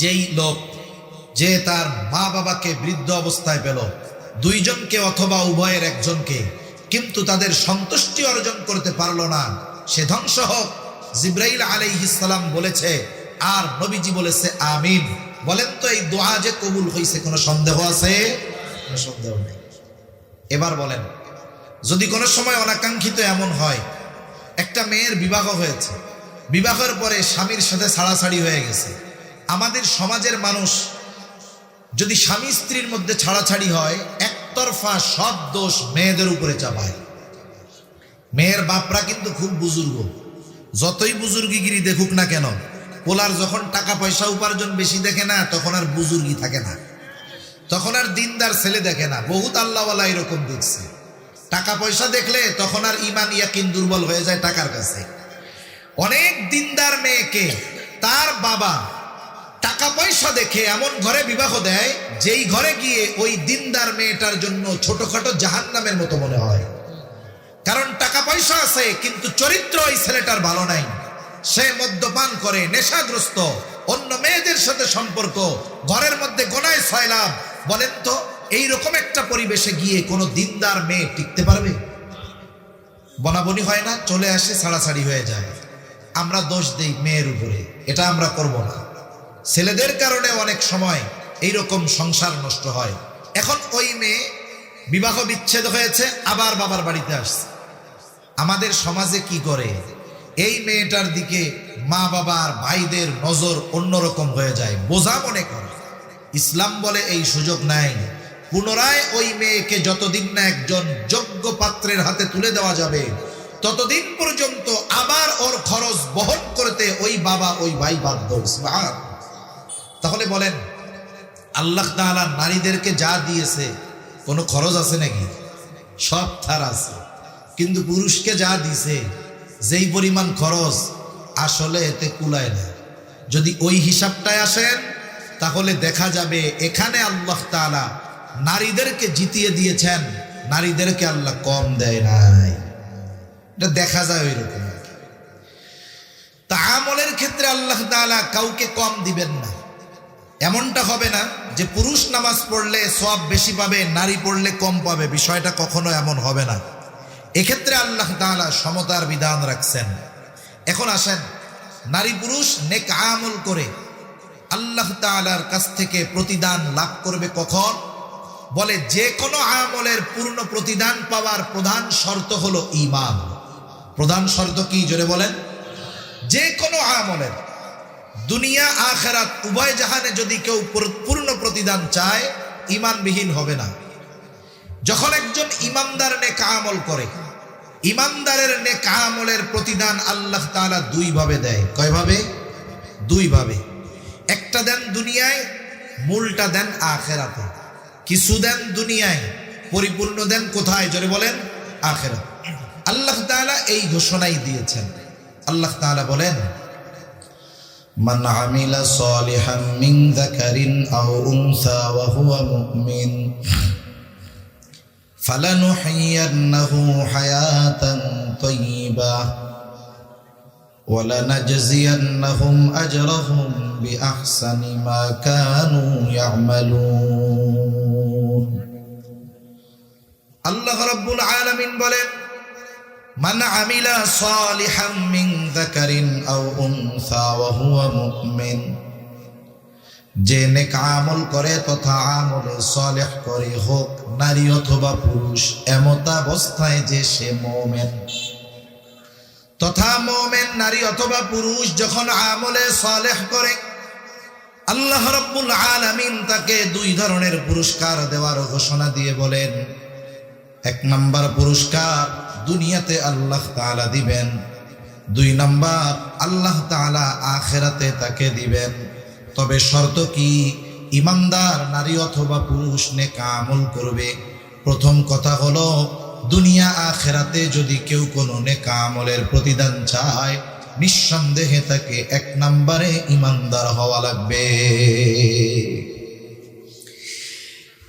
যেই লোক যে তার মা বাবাকে বৃদ্ধ অবস্থায় পেল, 2 জনকে অথবা উভয়ের একজনকে, কিন্তু তাদের সন্তুষ্টি অর্জন করতে পারলো না, সে ধ্বংস হোক। জিব্রাইল আলাইহিস সালাম বলেছে, আর নবীজি বলেছে আমিন। বলেন তো এই দোয়া যে কবুল হয়েছে কোনো সন্দেহ আছে? কোনো সন্দেহ নেই। এবার বলেন, যদি কোনো সময় অনাকাঙ্ক্ষিত এমন হয়, একটা মেয়ের বিবাহ হয়েছে, বিবাহের পরে স্বামীর সাথে ছাড়াছাড়ি হয়ে গেছে। আমাদের সমাজের মানুষ যদি স্বামী স্ত্রীর মধ্যে ছাড়াছাড়ি হয়, একতরফা সব দোষ মেয়েদের উপরে চাপায়। মেয়ের বাপরা কিন্তু খুব বুজুর্গ, যতই বুজুর্গিগিরি দেখুক না কেন, পোলার যখন টাকা পয়সা উপার্জন বেশি দেখে না, তখন আর বুজুর্গি থাকে না, তখন আর দিনদার ছেলে দেখে না। বহুত আল্লাহওয়ালা এরকম দেখছে, টাকা পয়সা দেখলে তখন আর ইমান ইয়াকিন দুর্বল হয়ে যায় টাকার কাছে। অনেক দিনদার মেয়েকে তার বাবা টাকা পয়সা দেখে এমন ঘরে বিবাহ দেয়, যেই ঘরে গিয়ে ওই দিনদার মেয়েটার জন্য ছোটখাটো জাহান্নামের মতো মনে হয়। কারণ টাকা পয়সা আছে কিন্তু চরিত্র ওই ছেলেটার ভালো নাই। সে মদ্যপান করে, নেশাগ্রস্ত, অন্য মেয়েদের সাথে সম্পর্ক, ঘরের মধ্যে গোনায় সয়লাভ। বলেন তো এইরকম একটা পরিবেশে গিয়ে কোনো দিনদার মেয়ে টিকতে পারবে? বনাবনি হয় না, চলে আসে, ছাড়াছাড়ি হয়ে যায়। আমরা দোষ দেই মেয়ের উপরে, এটা আমরা করব না। ছেলেদের কারণে অনেক সময় এইরকম সংসার নষ্ট হয়। এখন ওই মেয়ে বিবাহ বিচ্ছেদ হয়েছে, আবার বাবার বাড়িতে আসছে। আমাদের সমাজে কি করে, এই মেয়েটার দিকে মা বাবার ভাইদের নজর অন্যরকম হয়ে যায়, বোঝা মনে করে। ইসলাম বলে এই সুযোগ নাই। পুনরায় ওই মেয়েকে যতদিন না একজন যোগ্য পাত্রের হাতে তুলে দেওয়া যাবে, ততদিন পর্যন্ত আবার ওর খরচ বহন করতে ওই বাবা ওই ভাই বাধ্য। সুবহানাল্লাহ। তাহলে বলেন, আল্লাহ তাআলা নারীদেরকে যা দিয়েছে কোনো খরচ আছে নাকি? সব তার আছে। কিন্তু পুরুষকে যা দিছে, যেই পরিমাণ খরচ, আসলে এতে কুলায় না। যদি ওই হিসাবটায় আসেন, তাহলে দেখা যাবে এখানে আল্লাহ তাআলা নারীদেরকে জিতিয়ে দিয়েছেন, নারীদেরকে আল্লাহ কম দেয় নাই। এটা দেখা যায় ওই রকম। তা আমলের ক্ষেত্রে আল্লাহ তাআলা কাউকে কম দিবেন না। এমনটা হবে না যে পুরুষ নামাজ পড়লে সওয়াব বেশি পাবে, নারী পড়লে কম পাবে, বিষয়টা কখনো এমন হবে না। এক্ষেত্রে আল্লাহ তাআলা সমতার বিধান রাখছেন। এখন আসেন, নারী পুরুষ নেক আমল করে আল্লাহ তাআলার কাছ থেকে প্রতিদান লাভ করবে কখন? বলে যে কোনো আমলের পূর্ণ প্রতিদান পাওয়ার প্রধান শর্ত হলো ঈমান। প্রধান শর্ত কি জোরে বলেন? যে কোনো আমলের দুনিয়া আখিরাত উভয় জাহানে যদি কেউ পূর্ণ প্রতিদান চায়, ঈমানবিহীন হবে না। যখন একজন ঈমানদার নেক আমল করে, ঈমানদারের নেক আমলের প্রতিদান আল্লাহ তাআলা দুই ভাবে দেয়। কয়ভাবে? দুই ভাবে। একটা দেন দুনিয়ায়, মূলটা দেন আখিরাতে। কিছু দেন দুনিয়ায়, পরিপূর্ণ দেন কোথায় জোরে বলেন? আখিরাত। আল্লাহ তাআলা এই ঘোষণাই দিয়েছেন। আল্লাহ তাআলা বলেন, মান আমিলা সালিহাম মিন যাকারিন আও উনসা ওয়া হুয়া মুমিন ফালানুহয়িয়ান্নাহু হায়াতান তাইয়্যিবাহ ওয়া লানাজজিয়ান্নাহুম আজরাহুম বিআহসানি মা কানু ইয়ামালুন। আল্লাহ রাব্বুল আলামিন বলেন, মান আমিলা সালিহাম মিন যাকারিন আও উনসা ওয়া হুয়া মুমিন, যে নেক আমল করে তথা আমলে সালেহ করে, হোক নারী অথবা পুরুষ, এমত অবস্থায় যে সে মুমিন তথা মুমিন নারী অথবা পুরুষ যখন আমলে সালেহ করে, আল্লাহ রাব্বুল আলামিন তাকে দুই ধরনের পুরস্কার দেওয়ার ঘোষণা দিয়ে বলেন, এক নাম্বার পুরস্কার দুনিয়াতে আল্লাহ তাআলা দিবেন, দুই নাম্বার আল্লাহ তাআলা আখিরাতে তাকে দিবেন। তবে শর্ত কি? ঈমানদার নারী অথবা পুরুষ নেক আমল করবে। প্রথম কথা হলো, দুনিয়া আখিরাতে যদি কেউ কোনো নেক আমলের প্রতিদান চায়, নিঃসন্দেহে তাকে এক নম্বরে ঈমানদার হওয়া লাগবে।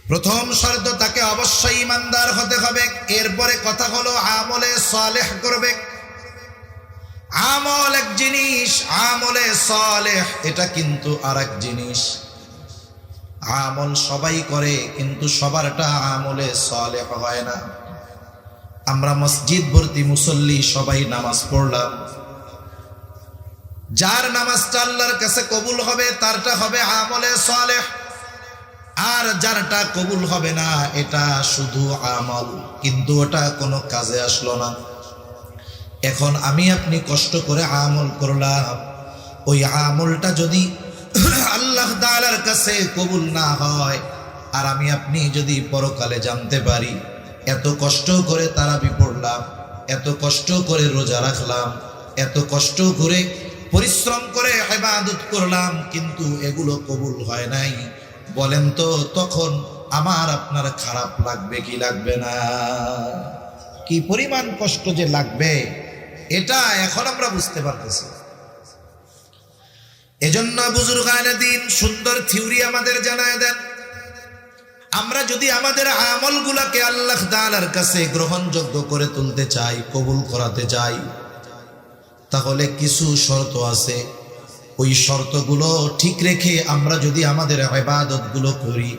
প্রথম শর্ত, তাকে অবশ্যই ঈমানদার হতে হবে। এরপরে কথা হলো আমলে সালেহ করবে। আমল এক জিনিস, আমলে সালেহ এটা কিন্তু আরেক জিনিস। আমল সবাই করে, কিন্তু সবারটা আমলে সালেহ হয় না। আমরা মসজিদ ভর্তি মুসল্লি, সবাই নামাজ পড়লাম, যার নামাজটা আল্লাহর কাছে কবুল হবে তারটা হবে আমলে সালেহ, আর যারটা কবুল হবে না এটা শুধু আমল, কিন্তু ওটা কোনো কাজে আসলো না। এখন আমি আপনি কষ্ট করে আমল করলাম, ওই আমলটা যদি আল্লাহ তাআলার কাছে কবুল না হয়, আর আমি আপনি যদি পরকালে জানতে পারি এত কষ্ট করে তারাবি পড়লাম, এত কষ্ট করে রোজা রাখলাম, এত কষ্ট করে পরিশ্রম করে ইবাদত করলাম, কিন্তু এগুলো কবুল হয় নাই, বলেন তো তখন আমার আপনার খারাপ লাগবে কি লাগবে না? কি পরিমাণ কষ্ট যে লাগবে এটা এখন আমরা বুঝতে পারতেছি। এজন্য বুজুর্গানে দ্বীন সুন্দর থিওরি আমাদের জানায় দেন, আমরা যদি আমাদের আমলগুলোকে আল্লাহ তাআলার কাছে গ্রহণযোগ্য করে তুলতে চাই, কবুল করাতে চাই, তাহলে কিছু শর্ত আছে। ওই শর্তগুলো ঠিক রেখে আমরা যদি আমাদের ইবাদতগুলো করি,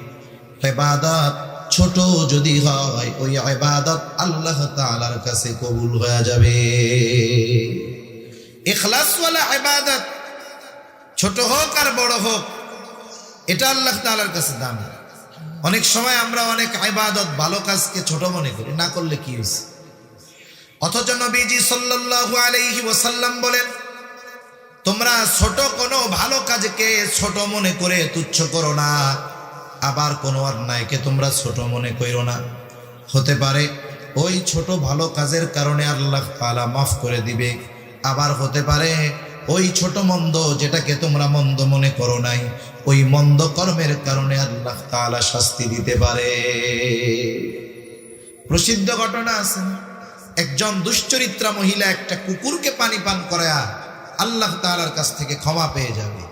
ইবাদত ছোট যদি হয়, ওই ইবাদত আল্লাহ তাআলার কাছে কবুল হয়ে যাবে। ইখলাসওয়ালা ইবাদত ছোট হোক আর বড় হোক, এটা আল্লাহ তাআলার কাছে দামি। অনেক সময় আমরা অনেক ইবাদত, ভালো কাজকে ছোট মনে করি, না করলে কি হয়েছে। অথচ নবীজি সাল্লাল্লাহু আলাইহি ওয়াসাল্লাম বলেন, তোমরা ছোট কোনো ভালো কাজকে ছোট মনে করে তুচ্ছ করো না, আবার কোনো অন্যায়কে তোমরা ছোট মনে করো না। হতে পারে ওই ছোট ভালো কাজের কারণে আল্লাহ তাআলা মাফ করে দিবে, আবার হতে পারে ওই ছোট মন্দ যেটাকে তোমরা মন্দ মনে করো নাই, ওই মন্দ কর্মের কারণে আল্লাহ তাআলা শাস্তি দিতে পারে। প্রসিদ্ধ ঘটনা আছে, একজন দুশ্চরিত্রা মহিলা একটা কুকুরকে পানি পান করায়া আল্লাহ তাআলার কাছ থেকে ক্ষমা পেয়ে যাবে।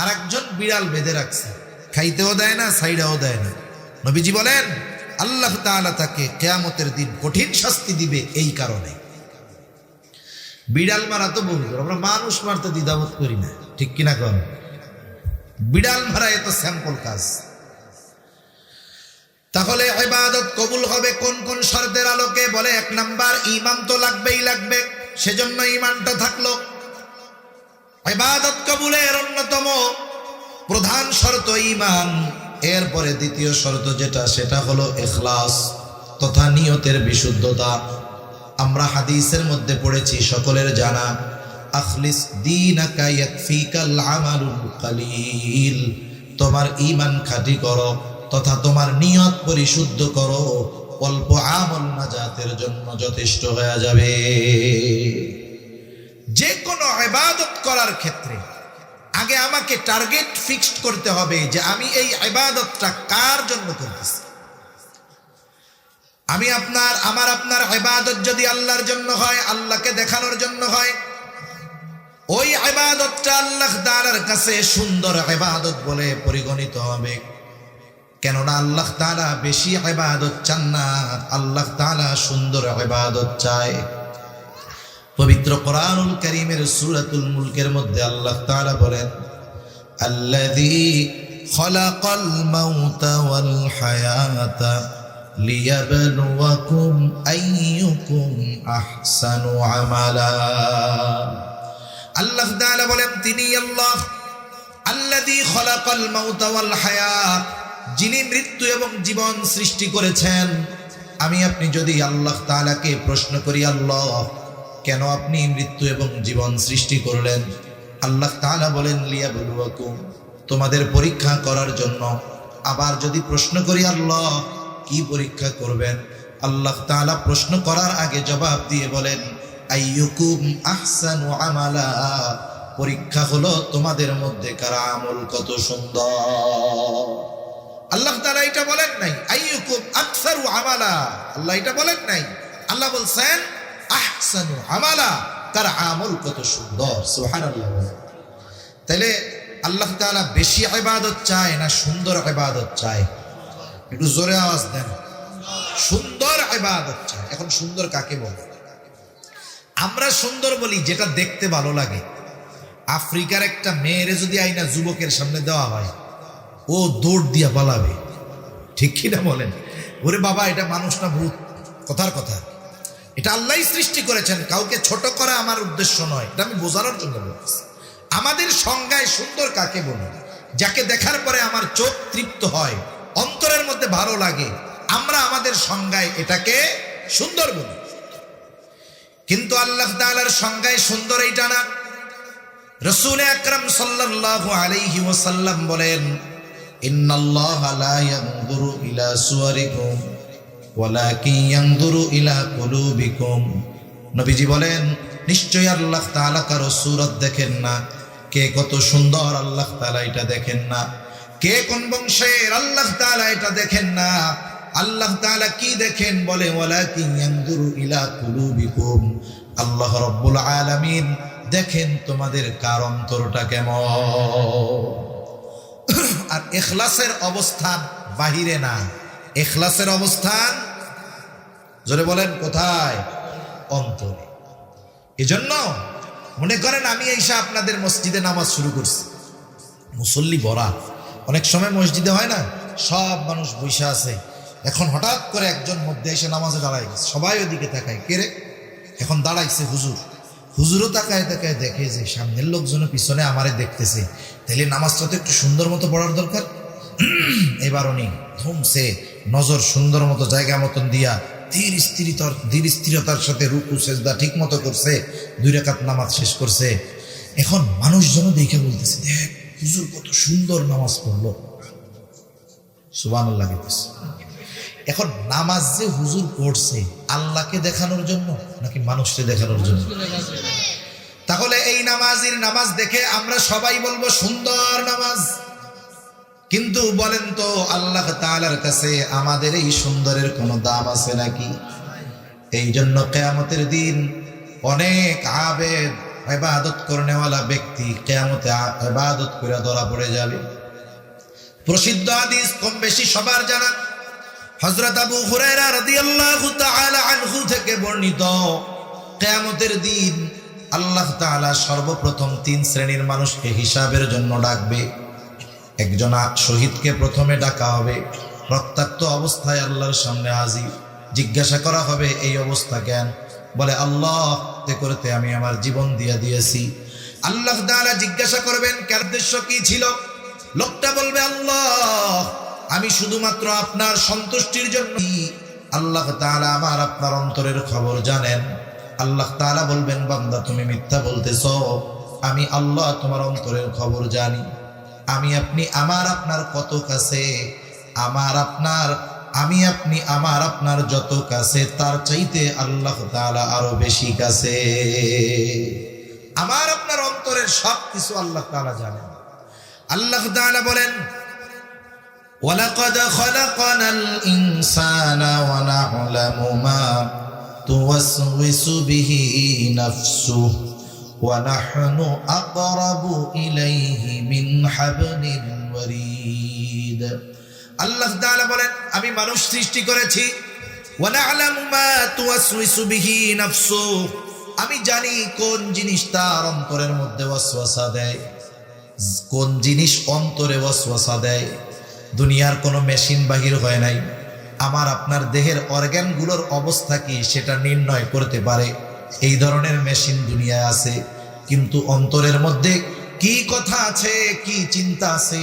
আর একজন বিড়াল বেঁধে রাখছে, খাইতেও দেয় না, ছাইড়াও দেয় না। নবীজি বলেন আল্লাহ তাআলা তাকে কিয়ামতের দিন কঠিন শাস্তি দিবে এই কারণে। বিড়াল মারা তো বহু, আমরা মানুষ মারতে দ্বিধাবোধ করি না, ঠিক কিনা কোন? বিড়াল মারা এত স্যাম্পল কাজ। তাহলে ইবাদত কবুল হবে কোন কোন শর্তের আলোকে? বলে 1 নাম্বার, ঈমান তো লাগবেই লাগবে, সেজন্য ঈমানটা থাকলো। ইবাদত কবুলের অন্যতম প্রধান শর্ত ঈমান। এরপরে দ্বিতীয় শর্ত যেটা, সেটা হলো ইখলাস তথা নিয়তের বিশুদ্ধতা। আমরা হাদিসের মধ্যে পড়েছি, সকলের জানা, আখলিস দীনাকা ইয়াকফিকাল আমালুল কালিল। তোমার ঈমান খাঁটি করো তথা তোমার নিয়ত পরিশুদ্ধ করো, অল্প আমল নাজাতের জন্য যথেষ্ট হয়ে যাবে। যে কোনো ইবাদত করার ক্ষেত্রে আগে আমাকে টার্গেট ফিক্সড করতে হবে যে আমি এই ইবাদতটা কার জন্য করতেছি। আমার আপনার ইবাদত যদি আল্লাহর জন্য হয়, আল্লাহকে দেখানোর জন্য হয়, ওই ইবাদতটা আল্লাহ তাআলার কাছে সুন্দর ইবাদত বলে পরিগণিত হবে। কেননা আল্লাহ তাআলা বেশি ইবাদত চান না, আল্লাহ তাআলা সুন্দর ইবাদত চায়। পবিত্র কোরআনুল কারীমের সূরাতুল মুলকের মধ্যে আল্লাহ তাআলা বলেন, আল্লাযী খালাকাল মাউতা ওয়াল হায়াতা লিয়াবলুয়াকুম আইয়ুকুম আহসানু আমালা। আল্লাহ তাআলা বলেন, তিনি আল্লাহ আল্লাযী খালাকাল মাউতা ওয়াল হায়াত, যিনি মৃত্যু এবং জীবন সৃষ্টি করেছেন। আপনি যদি আল্লাহ তাআলাকে প্রশ্ন করি, আল্লাহ কেন আপনি মৃত্যু এবং জীবন সৃষ্টি করলেন? আল্লাহ তাআলা বলেন, লিয়াবলুয়াকুম, তোমাদের পরীক্ষা করার জন্য। আবার যদি প্রশ্ন করি, আল্লাহ কি পরীক্ষা করবেন? আল্লাহ তাআলা প্রশ্ন করার আগে জবাব দিয়ে বলেন, আইয়ুকুম আহসানু আমালা, পরীক্ষা হলো তোমাদের মধ্যে কার আমল কত সুন্দর। আল্লাহ তাআলা এটা বলেন নাই আইয়ুকুম আকসারু আমালা, আল্লাহ এটা বলেন নাই। আল্লাহ বলছেন আহসানু আমালা, তার আমল কত সুন্দর। সুবহানাল্লাহ। তাহলে আল্লাহ তাআলা বেশি ইবাদত চায় না সুন্দর ইবাদত চায়? একটু জোরে আওয়াজ দেন। সুন্দর ইবাদত চায়। এখন সুন্দর কাকে বলে? আমরা সুন্দর বলি যেটা দেখতে ভালো লাগে। আফ্রিকার একটা মেয়েরে যদি আইনা যুবকের সামনে দেওয়া হয়, ও দৌড় দিয়া পালাবে, ঠিক কিনা বলেন? ওরে বাবা, এটা মানুষ না ভূত? কথার কথা। এটা আল্লাহই সৃষ্টি করেছেন, কাউকে ছোট করা আমার উদ্দেশ্য নয়, এটা আমি বোঝানোর জন্য বলছি। আমাদের সংজ্ঞায় সুন্দর কাকে বলি? যাকে দেখার পরে আমার চোখ তৃপ্ত হয়, অন্তরের মধ্যে ভালো লাগে, আমরা আমাদের সংজ্ঞায় এটাকে সুন্দর বলি। কিন্তু আল্লাহ তাআলার সংজ্ঞায় সুন্দর এইটা না। রাসূল আকরাম সাল্লাল্লাহু আলাইহি ওয়াসাল্লাম বলেন, ইন্নাল্লাহা লা ইয়ানজুরু ইলা সুওয়ারিকুম ওয়ালাকিন ইয়ানজুরু ইলা কুলুবিকুম। নবীজি বলেন, নিশ্চয়ই আল্লাহ তাআলা কারো সূরত দেখেন না, কে কত সুন্দর আল্লাহ তাআলা এটা দেখেন না, কে কোন বংশের আল্লাহ তাআলা এটা দেখেন না। আল্লাহ তাআলা কি দেখেন? বলে ওয়ালাকিন ইয়ানজুরু ইলা কুলুবিকুম, আল্লাহ রাব্বুল আলামিন দেখেন তোমাদের কার অন্তরটা কেমন। আর ইখলাসের অবস্থান বাহিরে না, ইখলাসের অবস্থান জোরে বলেন কোথায়? অন্তরে। এজন্য মনে করেন আমি এসে আপনাদের মসজিদে নামাজ শুরু করছি, মুসল্লি ভরা, অনেক সময় মসজিদে হয় না সব মানুষ বসে আছে, এখন হঠাৎ করে একজন মধ্যে এসে নামাজে দাঁড়ায় গেছে, সবাই ওদিকে তাকায়, কে রে? এখন দাঁড়াইছে হুজুর। হুজুরও তাকায় তাকায় দেখে যে সামনের লোকজন পিছনে আমারে দেখতেছে, তাইলে নামাজটা তো একটু সুন্দর মতো পড়ার দরকার। এবার উনি থমছে, নজর সুন্দর মতো জায়গা মতন দিয়া ধীর স্থিরতার সাথে রুকু সেজদা ঠিক মতো করছে, 2 রাকাত নামাজ শেষ করছে। এখন মানুষজন দেখে বলতেছে, দেখ হুজুর কত সুন্দর নামাজ পড়লো, সুবহানাল্লাহ। এখন নামাজ যে হুজুর পড়ছে আল্লাহকে দেখানোর জন্য নাকি মানুষকে দেখানোর জন্য? তাহলে এই নামাজের নামাজ দেখে আমরা সবাই বলবো সুন্দর নামাজ, কিন্তু বলেন তো আল্লাহ তাআলার কাছে আমাদের এই সুন্দরের কোনো দাম আছে নাকি? এই জন্য কিয়ামতের দিন অনেক আবেদ ইবাদত করনেওয়ালা ব্যক্তি কিয়ামতে ইবাদত করে ধরা পড়ে যাবে। প্রসিদ্ধ হাদিস কম বেশি সবার জানা, হযরত আবু হুরায়রা রাদিয়াল্লাহু তাআলা আনহু থেকে বর্ণিত, কিয়ামতের দিন আল্লাহ তাআলা সর্বপ্রথম 3 শ্রেণীর মানুষকে হিসাবের জন্য ডাকবে। একজন শহীদকে প্রথমে ডাকা হবে, রক্তাক্ত অবস্থায় আল্লাহর সামনে হাজির। জিজ্ঞাসা করা হবে এই অবস্থা কেন? বলে আল্লাহ তে করতে আমি আমার জীবন দিয়ে দিয়েছি। আল্লাহ তাআলা জিজ্ঞাসা করবেন কার উদ্দেশ্য কি ছিল? লোকটা বলবে আল্লাহ আমি শুধুমাত্র আপনার সন্তুষ্টির জন্য। আল্লাহ তাআলা আমার আপনার অন্তরের খবর জানেন। আল্লাহ তাআলা বলবেন বান্দা তুমি মিথ্যা বলতেছো, আমি আল্লাহ তোমার অন্তরের খবর জানি। আমি আপনি আমার আপনার কত কাছে, আমি আপনি আমার আপনার যত কাছে তার চাইতে আল্লাহ তাআলা আরো বেশি কাছে। আমার আপনার অন্তরের সব কিছু আল্লাহ তাআলা জানেন। আল্লাহ তাআলা বলেন ওয়ালাকাদ খালাকানাল ইনসানা ওয়া না'লামু মা তুওয়াসওয়িসু বিহি নাফসুহু ওয়া নাহনু আকরাবু ইলাইহি মিন হাবলিল ওয়ারিদ। আল্লাহ তাআলা বলেন আমি মানুষ সৃষ্টি করেছি, ওয়া না'লামু মা তুওয়াসওয়িসু বিহি নাফসুহু, আমি জানি কোন জিনিস তার অন্তরের মধ্যে ওয়াসওয়াসা দেয়, কোন জিনিস অন্তরে ওয়াসওয়াসা দেয়। দুনিয়ার কোনো মেশিন বাহির হয় নাই আমার আপনার দেহের অর্গানগুলোর অবস্থা কি সেটা নির্ণয় করতে পারে, এই ধরনের মেশিন দুনিয়ায় আছে। কিন্তু অন্তরের মধ্যে কি কথা আছে, কি চিন্তা আছে,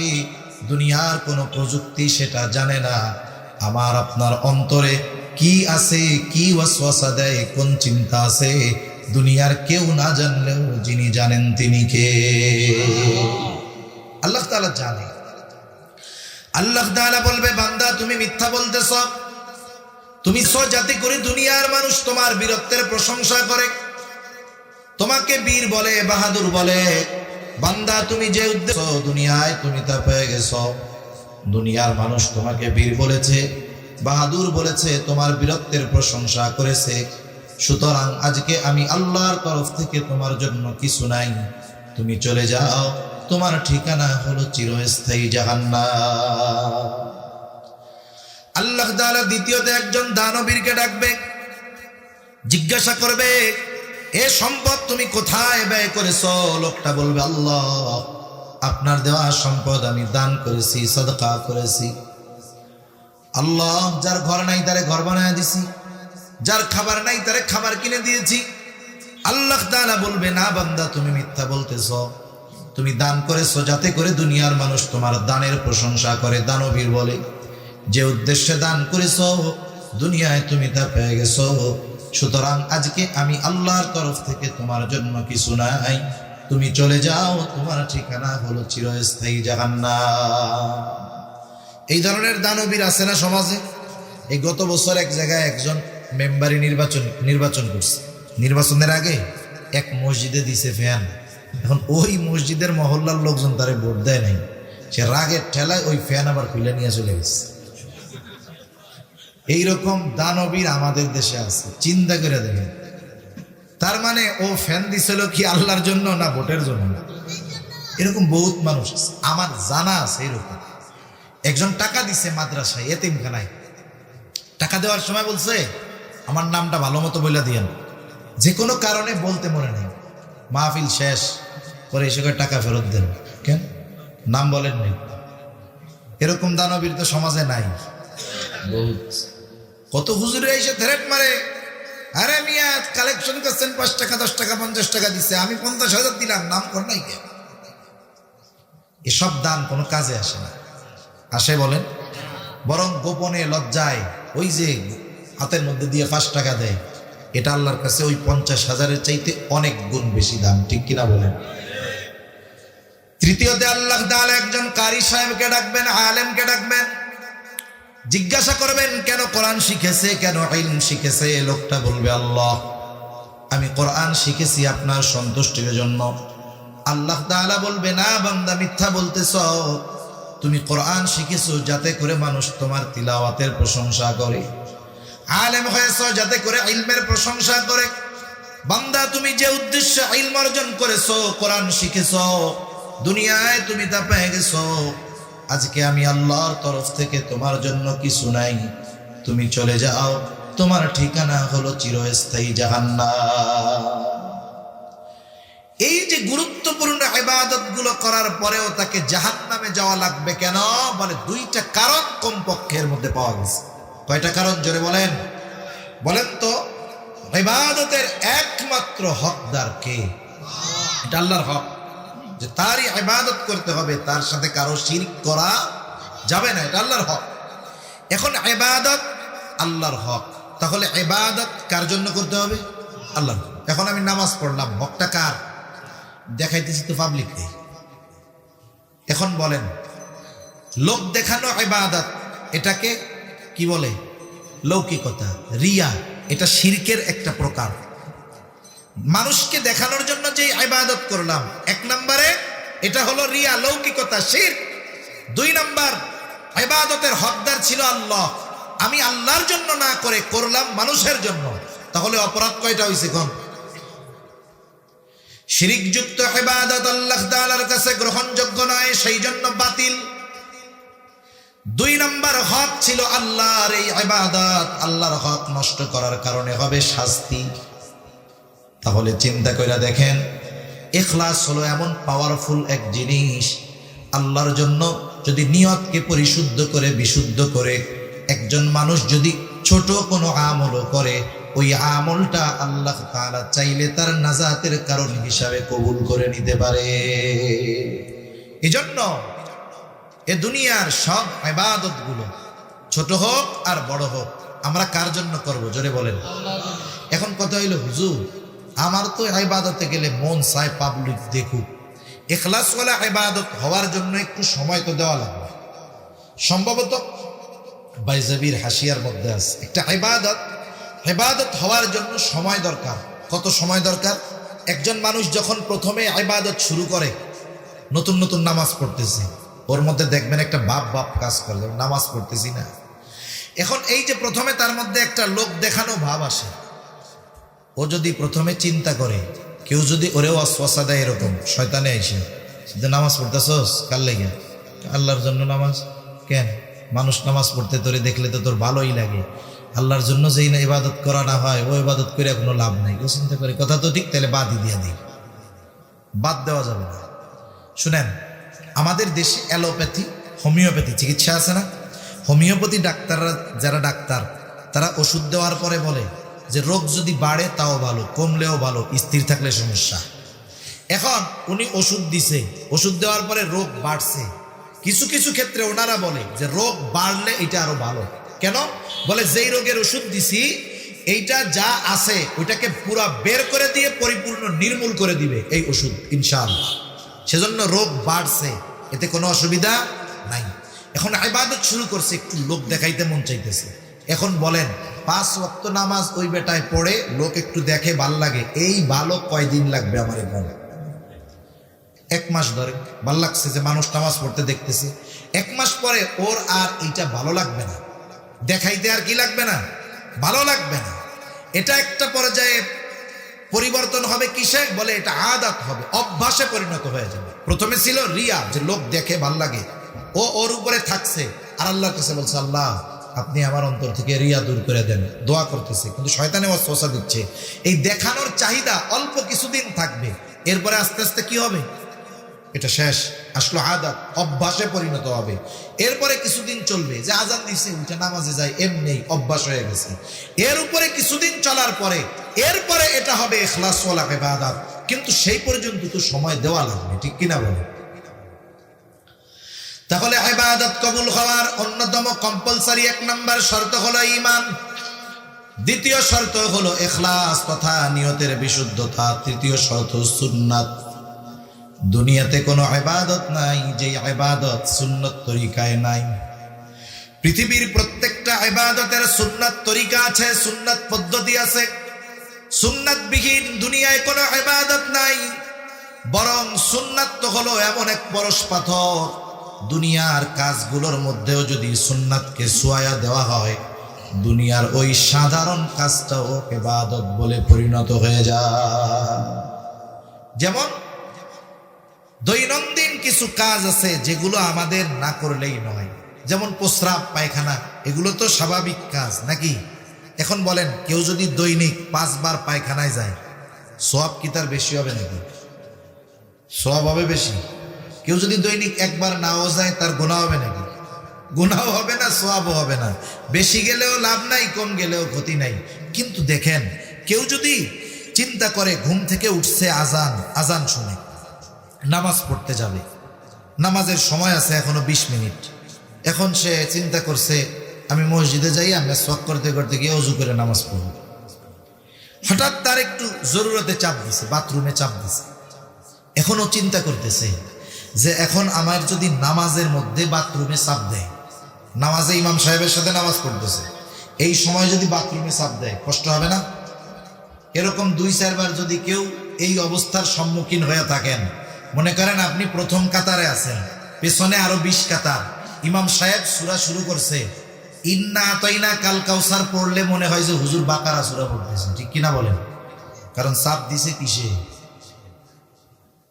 দুনিয়ার কোনো প্রযুক্তি সেটা জানে না। আমার আপনার অন্তরে কি আছে, কি ওয়াসওয়াসা দেয়, কোন চিন্তা আছে, দুনিয়ার কেউ না জানলেও যিনি জানেন তিনি কে? আল্লাহ তাআলা জানে। আল্লাহ তাআলা বলবে বান্দা তুমি মিথ্যা বলতেছ, তুমি যাতে করে দুনিয়ার মানুষ তোমার বীরত্বের প্রশংসা করে, তোমাকে বীর বলে, বাহাদুর বলে। বান্দা তুমি যে উদ্দেশ্য দুনিয়ায় তুমি তা পেয়ে গেছো। দুনিয়ার মানুষ তোমাকে বীর বলেছে, বাহাদুর বলেছে, তোমার বীরত্বের প্রশংসা করেছে। সুতরাং আজকে আমি আল্লাহর তরফ থেকে তোমার জন্য কিছু নাই, তুমি চলে যাও, তোমার ঠিকানা হলো চিরস্থায়ী জাহান্নাম। আল্লাহ তাআলা দ্বিতীয়তে একজন দানবীরকে ডাকবে, জিজ্ঞাসা করবে এ সম্পদ তুমি কোথায় ব্যয় করেছো? লোকটা বলবে আল্লাহ আপনার দেওয়া সম্পদ আমি দান করেছি, সাদকা করেছি। আল্লাহ যার ঘর নাই তারে ঘর বানায় দিছি, যার খাবার নাই তারে খাবার কিনে দিয়েছি। আল্লাহ তাআলা বলবে না বান্দা তুমি মিথ্যা বলতেছো, তুমি দান করেছো যাতে করে দুনিয়ার মানুষ তোমার দানের প্রশংসা করে, দানবীর বলে। যে উদ্দেশ্যে দান করেছো দুনিয়ায় তুমি তা পেয়ে গেছো। সুতরাং আজকে আমি আল্লাহর তরফ থেকে তোমার জন্য কিছু নাই, তুমি চলে যাও, তোমার ঠিকানা হলো চিরস্থায়ী জাহান্নাম। এই ধরনের দানবীর আছে না সমাজে? এই গত বছর এক জায়গায় একজন মেম্বারি নির্বাচন করছে। নির্বাচনের আগে এক মসজিদে দিছে ফ্যান। এখন ওই মসজিদের মহল্লার লোকজন তারে ভোট দেয় নাই, সে রাগের ঠেলায় ওই ফ্যান আবার খুলে নিয়ে চলে গেছে। এইরকম দানবীর আমাদের দেশে আছে, চিন্তা করে দেখেন। তার মানে ও ফ্যান দিছিল কি আল্লাহর জন্য না ভোটের জন্য? এরকম বহুত মানুষ আছে, আমার জানা আছে। এরকম একজন টাকা দিছে মাদ্রাসায়, এতিমখানায়। টাকা দেওয়ার সময় বলছে আমার নামটা ভালো মতো বলে দিয়েন, যে কোনো কারণে বলতে মনে নেই। মাহফিল শেষ পরে এসে টাকা ফেরত দেন, কেন নাম বলেন নেই? এরকম দানবীর তো সমাজে নাই বহুত। কত হুজুরে এসে থ্রেট মারে, আরে মিয়া কালেকশন করছেন 5 টাকা 10 টাকা 50 টাকা দিচ্ছে, আমি 50,000 দিলাম, নাম কর নাই কেন? এসব দান কোনো কাজে আসে না। আসে বলেন? বরং গোপনে লজ্জায় ওই যে হাতের মধ্যে দিয়ে 5 টাকা দেয়, এটা আল্লাহর কাছে ওই 50,000-এর চাইতে অনেক গুণ বেশি দাম, ঠিক কিনা বলেন? তৃতীয়তে আল্লাহ তাআলা একজন কারি সাহেবকে ডাকবেন, আলেমকে ডাকবেন, জিজ্ঞাসা করবেন কেন কোরআন শিখেছে, কেন ইলম শিখেছে। লোকটা বলবে আল্লাহ আমি কোরআন শিখেছি আপনার সন্তুষ্টির জন্য। আল্লাহ তাআলা বলবে না বান্দা মিথ্যা বলতেছ, তুমি কোরআন শিখেছো যাতে করে মানুষ তোমার তিলাওয়াতের প্রশংসা করে, আলেম হয়েছ যাতে করে ইলমের প্রশংসা করে। বান্দা তুমি যে উদ্দেশ্যে ইলম অর্জন করেছো, কোরআন শিখেছো, দুনিয়ায় তুমি তা পেয়ে গেছো। আজকে আমি আল্লাহর তরফ থেকে তোমার জন্য কিছু নাই, তুমি চলে যাও, তোমার ঠিকানা হলো চিরস্থায়ী জাহান্নাম। এই যে গুরুত্বপূর্ণ ইবাদত গুলো করার পরেও তাকে জাহান্নামে যাওয়া লাগবে কেন? বলে দুইটা কারণ কমপক্ষের মধ্যে পাওয়া গেছে। কয়টা কারণ জোরে বলেন? বলেন তো। ইবাদতের একমাত্র হকদার কে? এটা আল্লাহর হক, যে তারই ইবাদত করতে হবে, তার সাথে কারো শিরক করা যাবে না, এটা আল্লাহর হক। এখন ইবাদত আল্লাহর হক, তাহলে ইবাদত কার জন্য করতে হবে? আল্লাহর। এখন আমি নামাজ পড়লাম, হকটা কার? দেখাইতেছি তো পাবলিককে। এখন বলেন, লোক দেখানো ইবাদত, এটাকে কি বলে? লৌকিকতা, রিয়া। এটা শিরকের একটা প্রকার। মানুষকে দেখানোর জন্য যে ইবাদত করলাম, এক নম্বরে এটা হলো রিয়া, লৌকিকতা, শিরক। দুই নম্বর, ইবাদতের হকদার ছিল আল্লাহ, আমি আল্লাহর জন্য না করে করলাম মানুষের জন্য, তাহলে অপরাধ কয়টা হইছে? কোন? শিরকযুক্ত ইবাদত আল্লাহ তাআলার কাছে গ্রহণযোগ্য নয়, সেই জন্য বাতিল। দুই নম্বর হক ছিল আল্লাহর এই ইবাদত, আল্লাহর হক নষ্ট করার কারণে হবে শাস্তি। তাহলে চিন্তা করে দেখেন, ইখলাস হলো এমন পাওয়ারফুল এক জিনিস। আল্লাহর জন্য যদি নিয়তকে পরিশুদ্ধ করে, বিশুদ্ধ করে একজন মানুষ যদি ছোট কোনো আমলও করে, ওই আমলটা আল্লাহ তাআলা চাইলে তার নাজাতের কারণ হিসাবে কবুল করে নিতে পারে। এজন্য এ দুনিয়ার সব ইবাদত গুলো, ছোট হোক আর বড় হোক, আমরা কার জন্য করব? জোরে বলেন। এখন কথা হইল, হুজুর আমার তো ইবাদতে গেলে মন চায় পাবলিক দেখুক। ইখলাসওয়ালা ইবাদত হওয়ার জন্য একটু সময় তো দেওয়া লাগবে। সম্ভবত বাইজাবির হাসিয়ার মধ্যে আছে একটা ইবাদত হওয়ার জন্য সময় দরকার। কত সময় দরকার? একজন মানুষ যখন প্রথমে ইবাদত শুরু করে, নতুন নতুন নামাজ পড়তেছে, ওর মধ্যে দেখবেন একটা বাপ কাজ করে, নামাজ পড়তেছি না। এখন এই যে প্রথমে তার মধ্যে একটা লোক দেখানো ভাব আসে, ও যদি প্রথমে চিন্তা করে, কেউ যদি ওরে ওয়াসওয়াসা দেয় এরকম, শয়তানে এসে যে নামাজ পড়তেছস কার লাগি? আল্লাহর জন্য নামাজ। কেন? মানুষ নামাজ পড়তে তোরে দেখলে তো তোর ভালোই লাগে, আল্লাহর জন্য যেই না ইবাদত করা না হয়, ও ইবাদত করে কোনো লাভ নাই। ও চিন্তা করে, কথা তো ঠিক, তাহলে বাদই দিয়ে দিই। বাদ দেওয়া যাবে না। শুনেন, আমাদের দেশে অ্যালোপ্যাথি, হোমিওপ্যাথি চিকিৎসা আছে না? হোমিওপ্যাথি ডাক্তাররা, যারা ডাক্তার, তারা ওষুধ দেওয়ার পরে বলে যে রোগ যদি বাড়ে তাও ভালো, কমলেও ভালো, স্থির থাকলে সমস্যা। এখন উনি ওষুধ দিছে, ওষুধ দেওয়ার পরে রোগ বাড়ছে। কিছু কিছু ক্ষেত্রে ওনারা বলে যে রোগ বাড়লে এটা আরো ভালো। কেন? বলে যেই রোগের ওষুধ দিছি, এইটা যা আছে ওইটাকে পুরা বের করে দিয়ে পরিপূর্ণ নির্মূল করে দিবে এই ওষুধ ইনশাআল্লাহ। সেজন্য রোগ বাড়ছে, এতে কোনো অসুবিধা নাই। এখন ইবাদত শুরু করছে, একটু লোক দেখাইতে মন চাইতেছে। এখন বলেন, 5 ওয়াক্ত নামাজ ওই বেটায় পড়ে, লোক একটু দেখে ভাল লাগে, এই ভালো কয়দিন লাগবে আমার? বলে 1 মাস ধরে ভাল লাগছে যে মানুষ নামাজ পড়তে দেখতেছে। 1 মাস পরে ওর আর এইটা ভালো লাগবে না, দেখাইতে আর কি লাগবে না, ভালো লাগবে না। এটা একটা পর্যায়ে পরিবর্তন হবে কিসে? বলে এটা আদাত হবে, অভ্যাসে পরিণত হয়ে যাবে। প্রথমে ছিল রিয়া, যে লোক দেখে ভাল লাগে, ও ওর উপরে থাকছে, আর আল্লাহর কাছে বলছে, আল্লাহ আপনি আমার অন্তর থেকে রিয়া দূর করে দেন, দোয়া করতেছে, কিন্তু শয়তানে ওয়াসওয়াসা দিচ্ছে। এই দেখানোর চাহিদা অল্প কিছুদিন থাকবে, এরপরে আস্তে আস্তে কি হবে? এটা শেষ, আসলো আদাত, অভ্যাসে পরিণত হবে। এরপরে কিছুদিন চলবে, যে আজান দিছে উঠে নামাজে যায়, এমনি অভ্যাস হয়ে গেছে। এর উপরে কিছুদিন চলার পরে এরপরে এটা হবে ইখলাসওয়ালা ইবাদত, কিন্তু সেই পর্যন্ত তো সময় দেওয়া লাগবে, ঠিক কিনা বলে? তাহলে ইবাদত কবুল হওয়ার অন্যতম কম্পালসারি 1 নম্বর শর্ত হলো ঈমান। দ্বিতীয় শর্ত হলো ইখলাস তথা নিয়তের বিশুদ্ধতা। তৃতীয় শর্ত সুন্নাত। দুনিয়াতে কোনো ইবাদত নাই যে ইবাদত সুন্নত তরিকায় নাই। পৃথিবীর প্রত্যেকটা ইবাদতের সুন্নাত তরিকা আছে, সুন্নাত পদ্ধতি আছে। সুন্নাত বিহীন দুনিয়ায় কোনো ইবাদত নাই। বরং সুন্নাত তো হলো এমন এক পরশ পাথর, দুনিয়ার কাজগুলোর মধ্যেও যদি সুন্নাতকে ছোঁয়া দেওয়া হয়, দুনিয়ার ওই সাধারণ কাজটাও ইবাদত বলে পরিণত হয়ে যায়। যেমন দৈনন্দিন কিছু কাজ আছে যেগুলো আমাদের না করলেই নয়, যেমন প্রস্রাব, পায়খানা, এগুলো তো স্বাভাবিক কাজ নাকি? এখন বলেন, কেউ যদি দৈনিক 5 বার পায়খানায় যায়, সওয়াব কি তার বেশি হবে নাকি? সওয়াব হবে বেশি। কেউ যদি দৈনিক একবার নাও যায় তার গুনাহ হবে নাকি? গুনাহ হবে না, সওয়াবও হবে না। বেশি গেলেও লাভ নাই, কম গেলেও ক্ষতি নাই। কিন্তু দেখেন, কেউ যদি চিন্তা করে ঘুম থেকে উঠছে, আজান শুনে নামাজ পড়তে যাবে, নামাজের সময় আছে এখনো 20 মিনিট, এখন সে চিন্তা করছে আমি মসজিদে যাই, আমি মেসওয়াক করতে করতে গিয়ে ওযু করে নামাজ পড়ব। হঠাৎ তার একটু জরুরতে চাপ দিছে, বাথরুমে চাপ দিছে। এখনো চিন্তা করতেছে যে এখন আমার যদি নামাজের মধ্যে বাথরুমে চাপ দেয়, নামাজে ইমাম সাহেবের সাথে নামাজ পড়তেছে, এই সময় যদি বাথরুমে চাপ দেয় কষ্ট হবে না? এরকম 2-4 বার যদি কেউ এই অবস্থার সম্মুখীন হয়ে থাকেন, মনে করেন আপনি প্রথম কাতারে আছেন, পেছনে আরো 20 কাতার, ইমাম সাহেব সূরা শুরু করছে, ইন্না আতাইনা কাল কাউসার পড়লে মনে হয় যে হুজুর বাকারা সূরা পড়তেছেন, ঠিক কিনা বলেন? কারণ চাপ দিছে কিসে?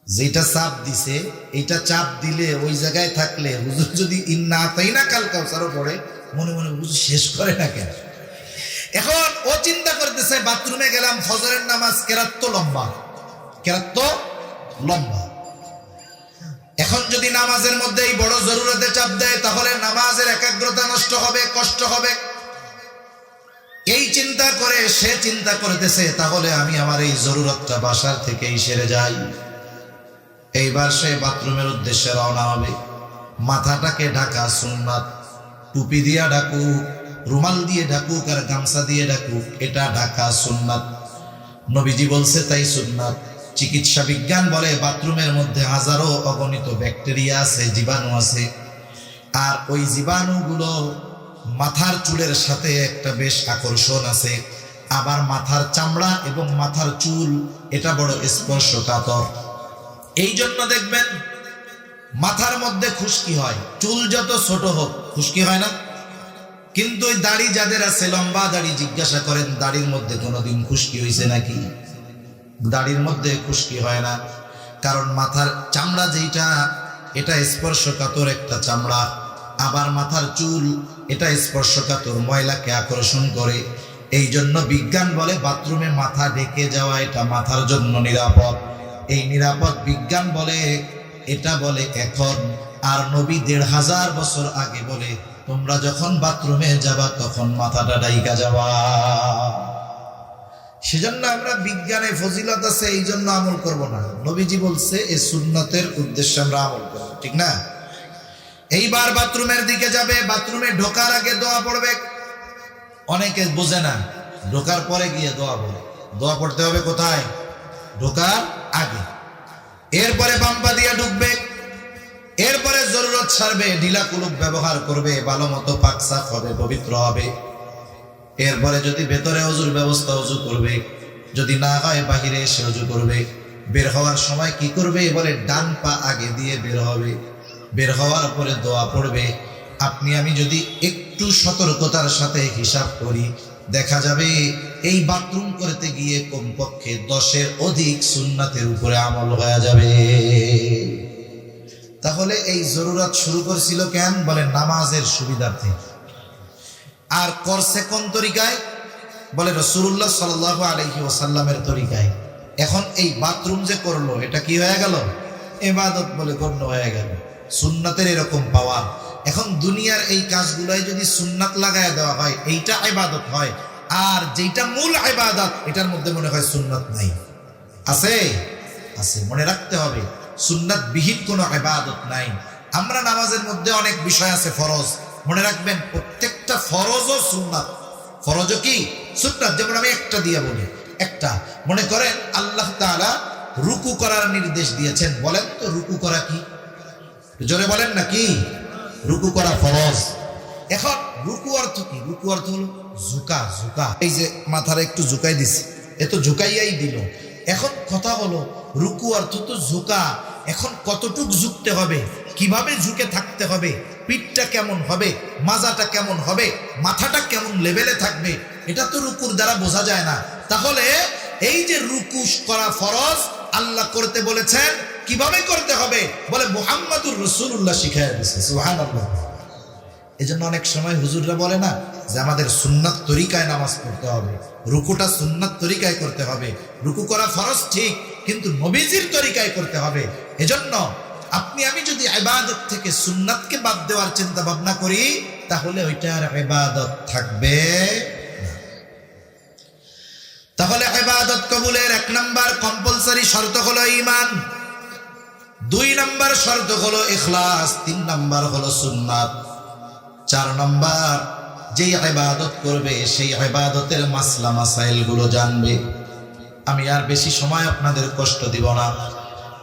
যেটা চাপ দিছে এইটা চাপ দিলে ওই জায়গায় থাকলে হুজুর যদি ইন্না আতাইনা কাল কাউসারও পড়ে, মনে মনে হুজুর শেষ করে না কেন? এখন ও চিন্তা করতেছে বাথরুমে গেলাম, ফজরের নামাজ কেরাত তো লম্বা। এখন যদি নামাজের মধ্যে এই বড় জরুরতে চাপ দেয় তাহলে নামাজের একাগ্রতা নষ্ট হবে, কষ্ট হবে। এই চিন্তা করে সে চিন্তা করতেছে তাহলে আমি আমার এই জরুরতটা বাসার থেকেই সেরে যাই। এইবার সে বাথরুমের উদ্দেশ্যে রওনা হবে। মাথাটাকে ঢাকা সুন্নাত, টুপি দিয়া ঢাকুক, রুমাল দিয়ে ঢাকুক আর গামছা দিয়ে ঢাকুক, এটা ঢাকা সুন্নাত। নবীজি বলছে তাই সুন্নাত। চিকিৎসা বিজ্ঞান বলে বাথরুমের মধ্যে হাজারো অগণিত ব্যাকটেরিয়া আছে, জীবাণু আছে, আর ওই জীবাণুগুলো মাথার চুলের সাথে একটা বেশ আকর্ষণ আছে। আবার মাথার চামড়া এবং মাথার চুল এটা বড় স্পর্শকাতর। এই জন্য দেখবেন মাথার মধ্যে খুশকি হয়, চুল যত ছোট হোক খুশকি হয় না? কিন্তু ওই দাড়ি যাদের আছে, লম্বা দাড়ি, জিজ্ঞাসা করেন দাড়ির মধ্যে কোনোদিন খুশকি হয়েছে নাকি? দাড়ির মধ্যে খুশকি হয় না, কারণ মাথার চামড়া যেটা এটা স্পর্শকাতর একটা চামড়া, আবার মাথার চুল এটা স্পর্শকাতর, ময়লাকে আকর্ষণ করে। এই জন্য বিজ্ঞান বলে বাথরুমে মাথা ঢেকে যাওয়া এটা মাথার জন্য নিরাপদ। এই নিরাপদ বিজ্ঞান বলে, এটা বলে এখন। আর নবী 1500 বছর আগে বলে তোমরা যখন বাথরুমে যাবা তখন মাথাটা ঢাইকা যাবা। সেজন্য আমরা বিজ্ঞানে ফজিলত আছে এই জন্য আমল করব না, নবীজি বলছে এই সুন্নতের উদ্দেশ্যে আমরা আমল করব, ঠিক না? এইবার বাথরুমের দিকে যাবে, বাথরুমে ঢোকার আগে দোয়া পড়বে। অনেকে বোঝে না, ঢোকার পরে গিয়ে দোয়া পড়ে। দোয়া পড়তে হবে কোথায়? ঢোকার আগে। এরপরে বাম্পা দিয়ে ঢুকবে, এরপরে জরুরত সারবে, ঢিলা কুলুপ ব্যবহার করবে, ভালো মতো পাক সাফ হবে, পবিত্র হবে। এরপরে যদি ভেতরে ওযুর ব্যবস্থা, ওযু করবে, যদি না হয় বাহিরে এসে ওযু করবে। বের হওয়ার সময় কি করবে? বলে ডান পা আগে দিয়ে বের হবে। বের হওয়ার পরে দোয়া পড়বে। আপনি আমি যদি একটু সতর্কতার সাথে হিসাব করি, দেখা যাবে এই বাথরুম করতে গিয়ে কমপক্ষে 10-এর অধিক সুন্নাতের উপরে আমল হয়ে যাবে। তাহলে এই জরুরত শুরু করছিল কেন? বলে নামাজের সুবিধার্থে। আর করছে কোন তরিকায়? বলে রাসূলুল্লাহ সাল্লাল্লাহু আলাইহি ওয়াসাল্লামের তরিকায়। এখন এই বাথরুম যে করলো এটা কি হয়ে গেল? ইবাদত বলে গণ্য হয়ে গেল। সুন্নাতের এরকম পাওয়ার। এখন দুনিয়ার এই কাজগুলোয় যদি সুন্নাত লাগায় দেওয়া হয় এইটা ইবাদত হয়, আর যেটা মূল ইবাদত এটার মধ্যে মনে হয় সুন্নাত নাই। আছে? আছে। মনে রাখতে হবে সুন্নাত বিহীন কোনো ইবাদত নাই। আমরা নামাজের মধ্যে অনেক বিষয় আছে ফরজ, মনে রাখবেন প্রত্যেকটা ফরজও সুন্নাত। ফরজও কি? সুন্নাত। যেমন আমি একটা দিয়ে বলি, একটা মনে করেন আল্লাহ তাআলা রুকু করার নির্দেশ দিয়েছেন। বলেন তো রুকু করা কি? জোরে বলেন না কি? রুকু করা ফরজ। এখন রুকু অর্থ কি? রুকু অর্থ হলো ঝুঁকা। এই যে মাথার একটু ঝুঁকাই দিছি, এ তো ঝুঁকাইয়াই দিল। এখন কথা হলো রুকু অর্থ তো ঝুঁকা। এখন কতটুক ঝুঁকতে হবে, কিভাবে ঝুঁকে থাকতে হবে, পিঠটা কেমন হবে, মাজাটা কেমন হবে, মাথাটা কেমন লেভেলে থাকবে, এটা তো রুকুর দ্বারা বোঝা যায় না। তাহলে এই যে রুকু করা ফরজ, আল্লাহ করতে বলেছেন, কিভাবে করতে হবে? বলে মুহাম্মাদুর রাসূলুল্লাহ শিখায়া দিয়েছে। সুবহানাল্লাহ। এজন্য অনেক সময় হুজুররা বলে না যে আমাদের সুন্নাত তরিকায় নামাজ পড়তে হবে, রুকুটা সুন্নাত তরিকায় করতে হবে। রুকু করা ফরজ ঠিক, কিন্তু নবীজির তরিকায় করতে হবে। এজন্য আপনি আমি যদি ইবাদত থেকে সুন্নাতকে বাদ দেওয়ার চিন্তা ভাবনা করি, তাহলে ওইটা আর ইবাদত থাকবে না। তাহলে ইবাদত কবুলের 1 নাম্বার কম্পালসরি শর্ত হলো ঈমান, 2 নাম্বার শর্ত হলো ইখলাস, 3 নাম্বার হলো সুন্নাত, 4 নাম্বার যেই ইবাদত করবে সেই ইবাদতের মাসলা মাসাইল গুলো জানবে। আমি আর বেশি সময় আপনাদের কষ্ট দিব না।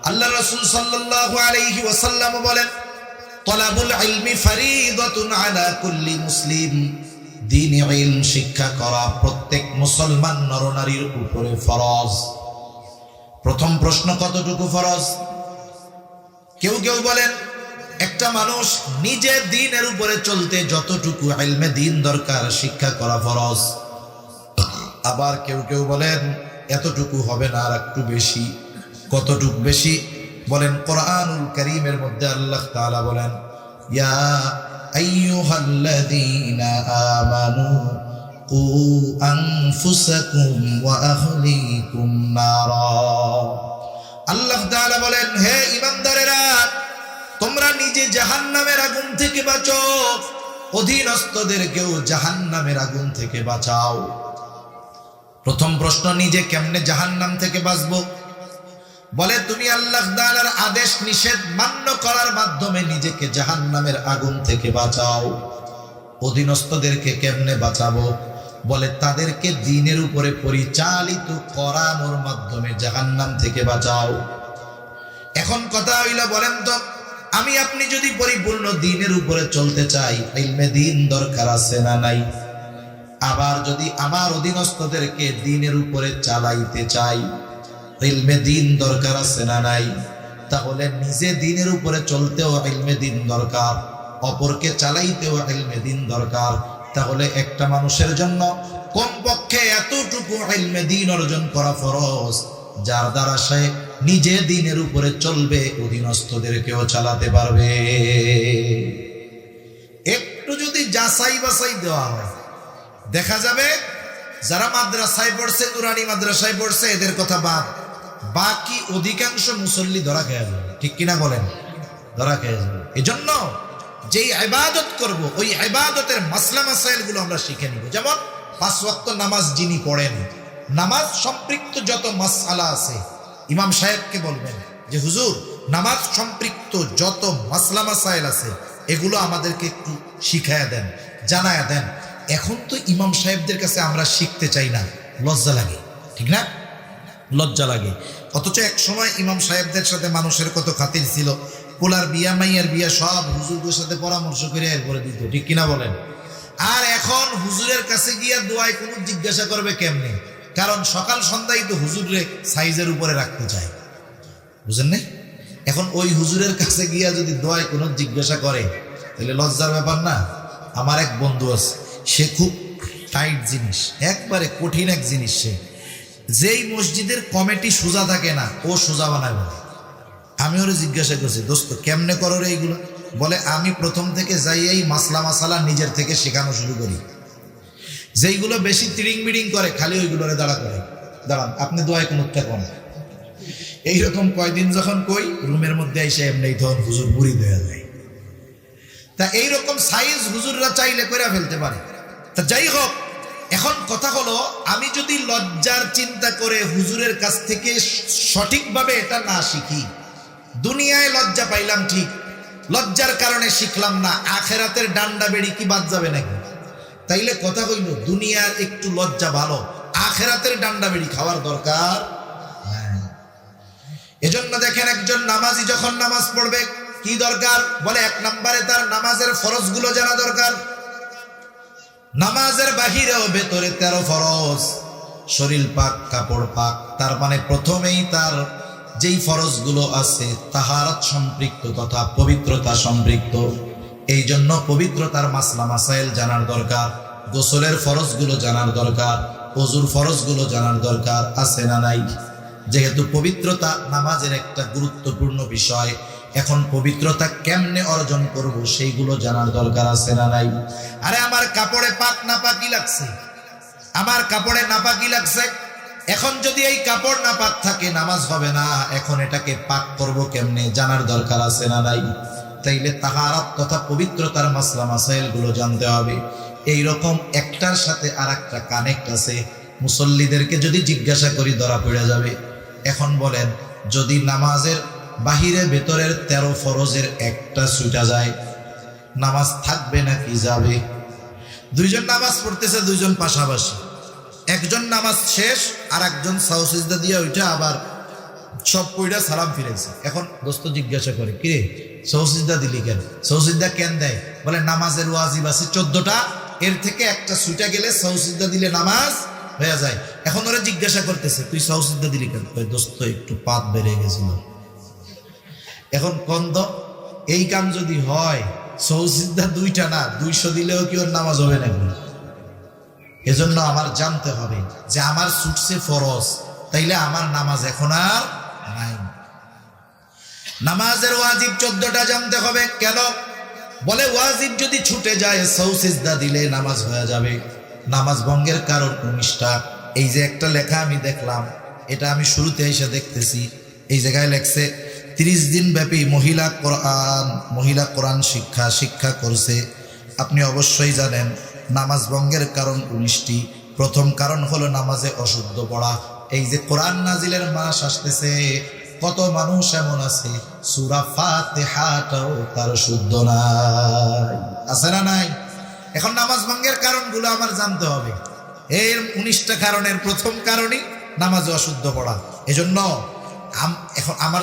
আল্লাহ রাসূল সাল্লাল্লাহু আলাইহি ওয়াসাল্লাম বলেন, তলাবুল ইলমি ফরিদাতুন আলা কুল্লি মুসলিম। দ্বীনি ইলম শিক্ষা করা প্রত্যেক মুসলমান নরনারীর উপরে ফরজ। প্রথম প্রশ্ন, কতটুকু ফরজ? কেউ কেউ বলেন একটা মানুষ নিজে দ্বীনের উপরে চলতে যতটুকু ইলমে দ্বীন দরকার শিক্ষা করা ফরজ। আবার কেউ কেউ বলেন এতটুকু হবে না, আর একটু বেশি। কতটুকু বেশি? বলেন কোরআনুল কারীমের মধ্যে আল্লাহ তাআলা বলেন, ইয়া আইয়ুহাল্লাযীনা আমানু কু আনফুসাকুম ওয়া আহলিকুম নারা। আল্লাহ তাআলা বলেন, হে ঈমানদারেরা, তোমরা নিজে জাহান্নামের আগুন থেকে বাঁচো, অধীনস্থদেরকেও জাহান্নামের আগুন থেকে বাঁচাও। প্রথম প্রশ্ন, নিজে কেমনে জাহান্নাম থেকে বাঁচবো? বলে তুমি আল্লাহ তাআলার আদেশ নিষেধ মান্য করার মাধ্যমে নিজেকে জাহান্নামের আগুন থেকে বাঁচাও। অধীনস্থদেরকে কেমনে বাঁচাবো? বলে তাদেরকে দ্বীনের উপরে পরিচালিত করানোর মাধ্যমে জাহান্নাম থেকে বাঁচাও। এখন কথা হইল, বলেন তো আমি আপনি যদি পরিপূর্ণ দ্বীনের উপরে চলতে চাই, ইলমে দ্বীন দরকার আছে না নাই? আবার যদি আমার অধীনস্থদেরকে দ্বীনের উপরে চালাইতে চাই, ইলমে দ্বীন দরকার আছে না নাই? তাহলে নিজে দ্বীনের উপরে চলতেও ইলমে দ্বীন দরকার, অপরকে চালাইতেও ইলমে দ্বীন দরকার। তাহলে একটা মানুষের জন্য কমপক্ষে এতটুকু ইলমে দ্বীন অর্জন করা ফরজ, যার দ্বারা সে নিজে দ্বীনের উপরে চলবে, অধীনস্থদেরকেও চালাতে পারবে। একটু যদি যাচাই বাছাই দেওয়া হয়, দেখা যাবে যারা মাদ্রাসায় পড়ছে, নুরানি মাদ্রাসায় পড়ছে, এদের কথা বাদ, বাকি অধিকাংশ মুসল্লি ধরা খেয়ে যাবে। ঠিক কিনা বলেন? ধরা খেয়ে যাবে। এজন্য যেই ইবাদত করব, ওই ইবাদতের মাসলা মাসাইল গুলো আমরা শিখে নিব। যেমন 5 ওয়াক্ত নামাজ যিনি পড়েন, নামাজ সম্পৃক্ত যত মাসআলা আছে, ইমাম সাহেবকে বলবেন যে হুজুর, নামাজ সম্পৃক্ত যত মাসলা মাসাইল আছে এগুলো আমাদেরকে একটু শিখায়া দেন, জানায়া দেন। এখন তো ইমাম সাহেবদের কাছে আমরা শিখতে চাই না, লজ্জা লাগে, ঠিক না? লজ্জা লাগে। অথচ এক সময় ইমাম সাহেবদের সাথে মানুষের কত খাতির ছিল, পোলার বিয়া, মাইয়ার বিয়া সব হুজুরদের সাথে পরামর্শ করে এরপরে দিত। ঠিক কিনা বলেন? আর এখন হুজুরের কাছে গিয়া দোয়ায় কোনো জিজ্ঞাসা করবে কেমনে? কারণ সকাল সন্ধ্যায় তো হুজুরে সাইজের উপরে রাখতে চায়, বুঝেন না? এখন ওই হুজুরের কাছে গিয়া যদি দোয়ায় কোনো জিজ্ঞাসা করে, তাহলে লজ্জার ব্যাপার না? আমার এক বন্ধু আছে, সে খুব টাইট জিনিস, একবারে কঠিন এক জিনিস। সে যেই মসজিদের কমিটি সোজা থাকে না, ও সোজা বানায় না। আমি ওরে জিজ্ঞাসা করছি, দোস্ত কেমনে করো রে এইগুলো? বলে আমি প্রথম থেকে যাই এই মাসলা মাসালা নিজের থেকে শেখানো শুরু করি। যেইগুলো বেশি তিরিং বিড়িং করে, খালি ওইগুলোরে দাঁড়া করে, দাঁড়ান আপনি দোয়ায় কোনো উত্তর করেন। এইরকম কয়দিন যখন কই, রুমের মধ্যে এসে এমনি তখন হুজুর মুড়ি দেওয়া যায়। তা এইরকম সাইজ হুজুররা চাইলে করে ফেলতে পারে। তা যাই হোক, এখন কথা হলো, আমি যদি লজ্জার চিন্তা করে হুজুরের কাছ থেকে সঠিকভাবে এটা না শিখি, দুনিয়ায় লজ্জা পাইলাম ঠিক, লজ্জার কারণে শিখলাম না, আখেরাতের ডান্ডা বেড়ি কি বাদ যাবে নাকি? তাইলে কথা হইল, দুনিয়ার একটু লজ্জা ভালো, আখেরাতের ডান্ডা বেড়ি খাওয়ার দরকার। এজন্য দেখেন, একজন নামাজি যখন নামাজ পড়বে কি দরকার? বলে 1 নম্বরে তার নামাজের ফরজগুলো জানা দরকার। নামাজের বাহিরেও ভেতরে 13 ফরজ, শরীর পাক, কাপড় পাক। তার মানে প্রথমেই তার যেই ফরজগুলো আছে তাহারাত সম্পৃক্ত তথা পবিত্রতা সম্পৃক্ত। এই জন্য পবিত্রতার মাসলা মাসাইল জানার দরকার, গোসলের ফরজগুলো জানার দরকার, ওযুর ফরজগুলো জানার দরকার, আছে না নাই? যেহেতু পবিত্রতা নামাজের একটা গুরুত্বপূর্ণ বিষয়, এখন পবিত্রতা কেমনে অর্জন করব সেইগুলো জানার দরকার আছে না নাই? আরে আমার কাপড়ে পাক নাপাকি লাগছে, আমার কাপড়ে নাপাকি লাগছে, এখন যদি এই কাপড় নাপাক থাকে নামাজ হবে না, এখন এটাকে পাক করব কেমনে জানার দরকার আছে না নাই? তাইলে তাহারাত তথা পবিত্রতার মাসলা মাসাইল গুলো জানতে হবে। এইরকম একটার সাথে আর একটা কানেক্ট আছে, মুসল্লিদেরকে যদি জিজ্ঞাসা করি ধরা পড়ে যাবে। এখন বলেন, যদি নামাজের বাহিরে ভেতরের 13 ফরজের একটা ছুটা যায়, নামাজ থাকবে নাকি যাবে? দুইজন নামাজ পড়তেছে, দুইজন পাশাপাশি, একজন নামাজ শেষ আর একজন সাউসিজদা দিয়ে ওইটা আবার সব পইড়া সালাম ফিরেছে। এখন দোস্ত জিজ্ঞাসা করে, কিরে সৌসিজদা দিলি কেন? সৌসিজদা কেন দেয়? বলে নামাজের ওয়াজিব আছে 14টা, এর থেকে একটা ছুটা গেলে সৌসিজদা দিলে নামাজ হয়ে যায়। এখন ওরা জিজ্ঞাসা করতেছে, তুই সৌসিজদা দিলি কেন? দোস্ত একটু পাত বেড়ে গেছিল। এখন কন্দ এই কাম যদি হয়, সৌসিজদা 2টা না 200 দিলেও কি ওর নামাজ হবে নাকি? এজন্য আমার জানতে হবে যে আমার ছুটছে ফরজ, তাইলে আমার নামাজ এখন আর নাই। নামাজের ওয়াজিব 14টা জানতে হবে। কেন? বলে ওয়াজিব যদি ছুটে যায় সৌসিজদা দিলে নামাজ হয়ে যাবে। নামাজ ভঙ্গের কারণ 19টা। এই যে একটা লেখা আমি দেখলাম, এটা আমি শুরুতে এসে দেখতেছি, এই জায়গায় লেখছে 30 দিন ব্যাপী মহিলা কোরআন শিক্ষা করছে। আপনি অবশ্যই জানেন নামাজ ভঙ্গের কারণ 19টি। প্রথম কারণ হলো নামাজে অশুদ্ধ পড়া। এই যে কোরআন নাজিলের মাস আসতেছে, কত মানুষ এমন আছে সূরা ফাতিহাটাও তার শুদ্ধ নাই, আছে না নাই? এখন নামাজ ভঙ্গের কারণগুলো আমার জানতে হবে। এর 19টা কারণের প্রথম কারণই নামাজে অশুদ্ধ পড়া। এজন্য এখন আমার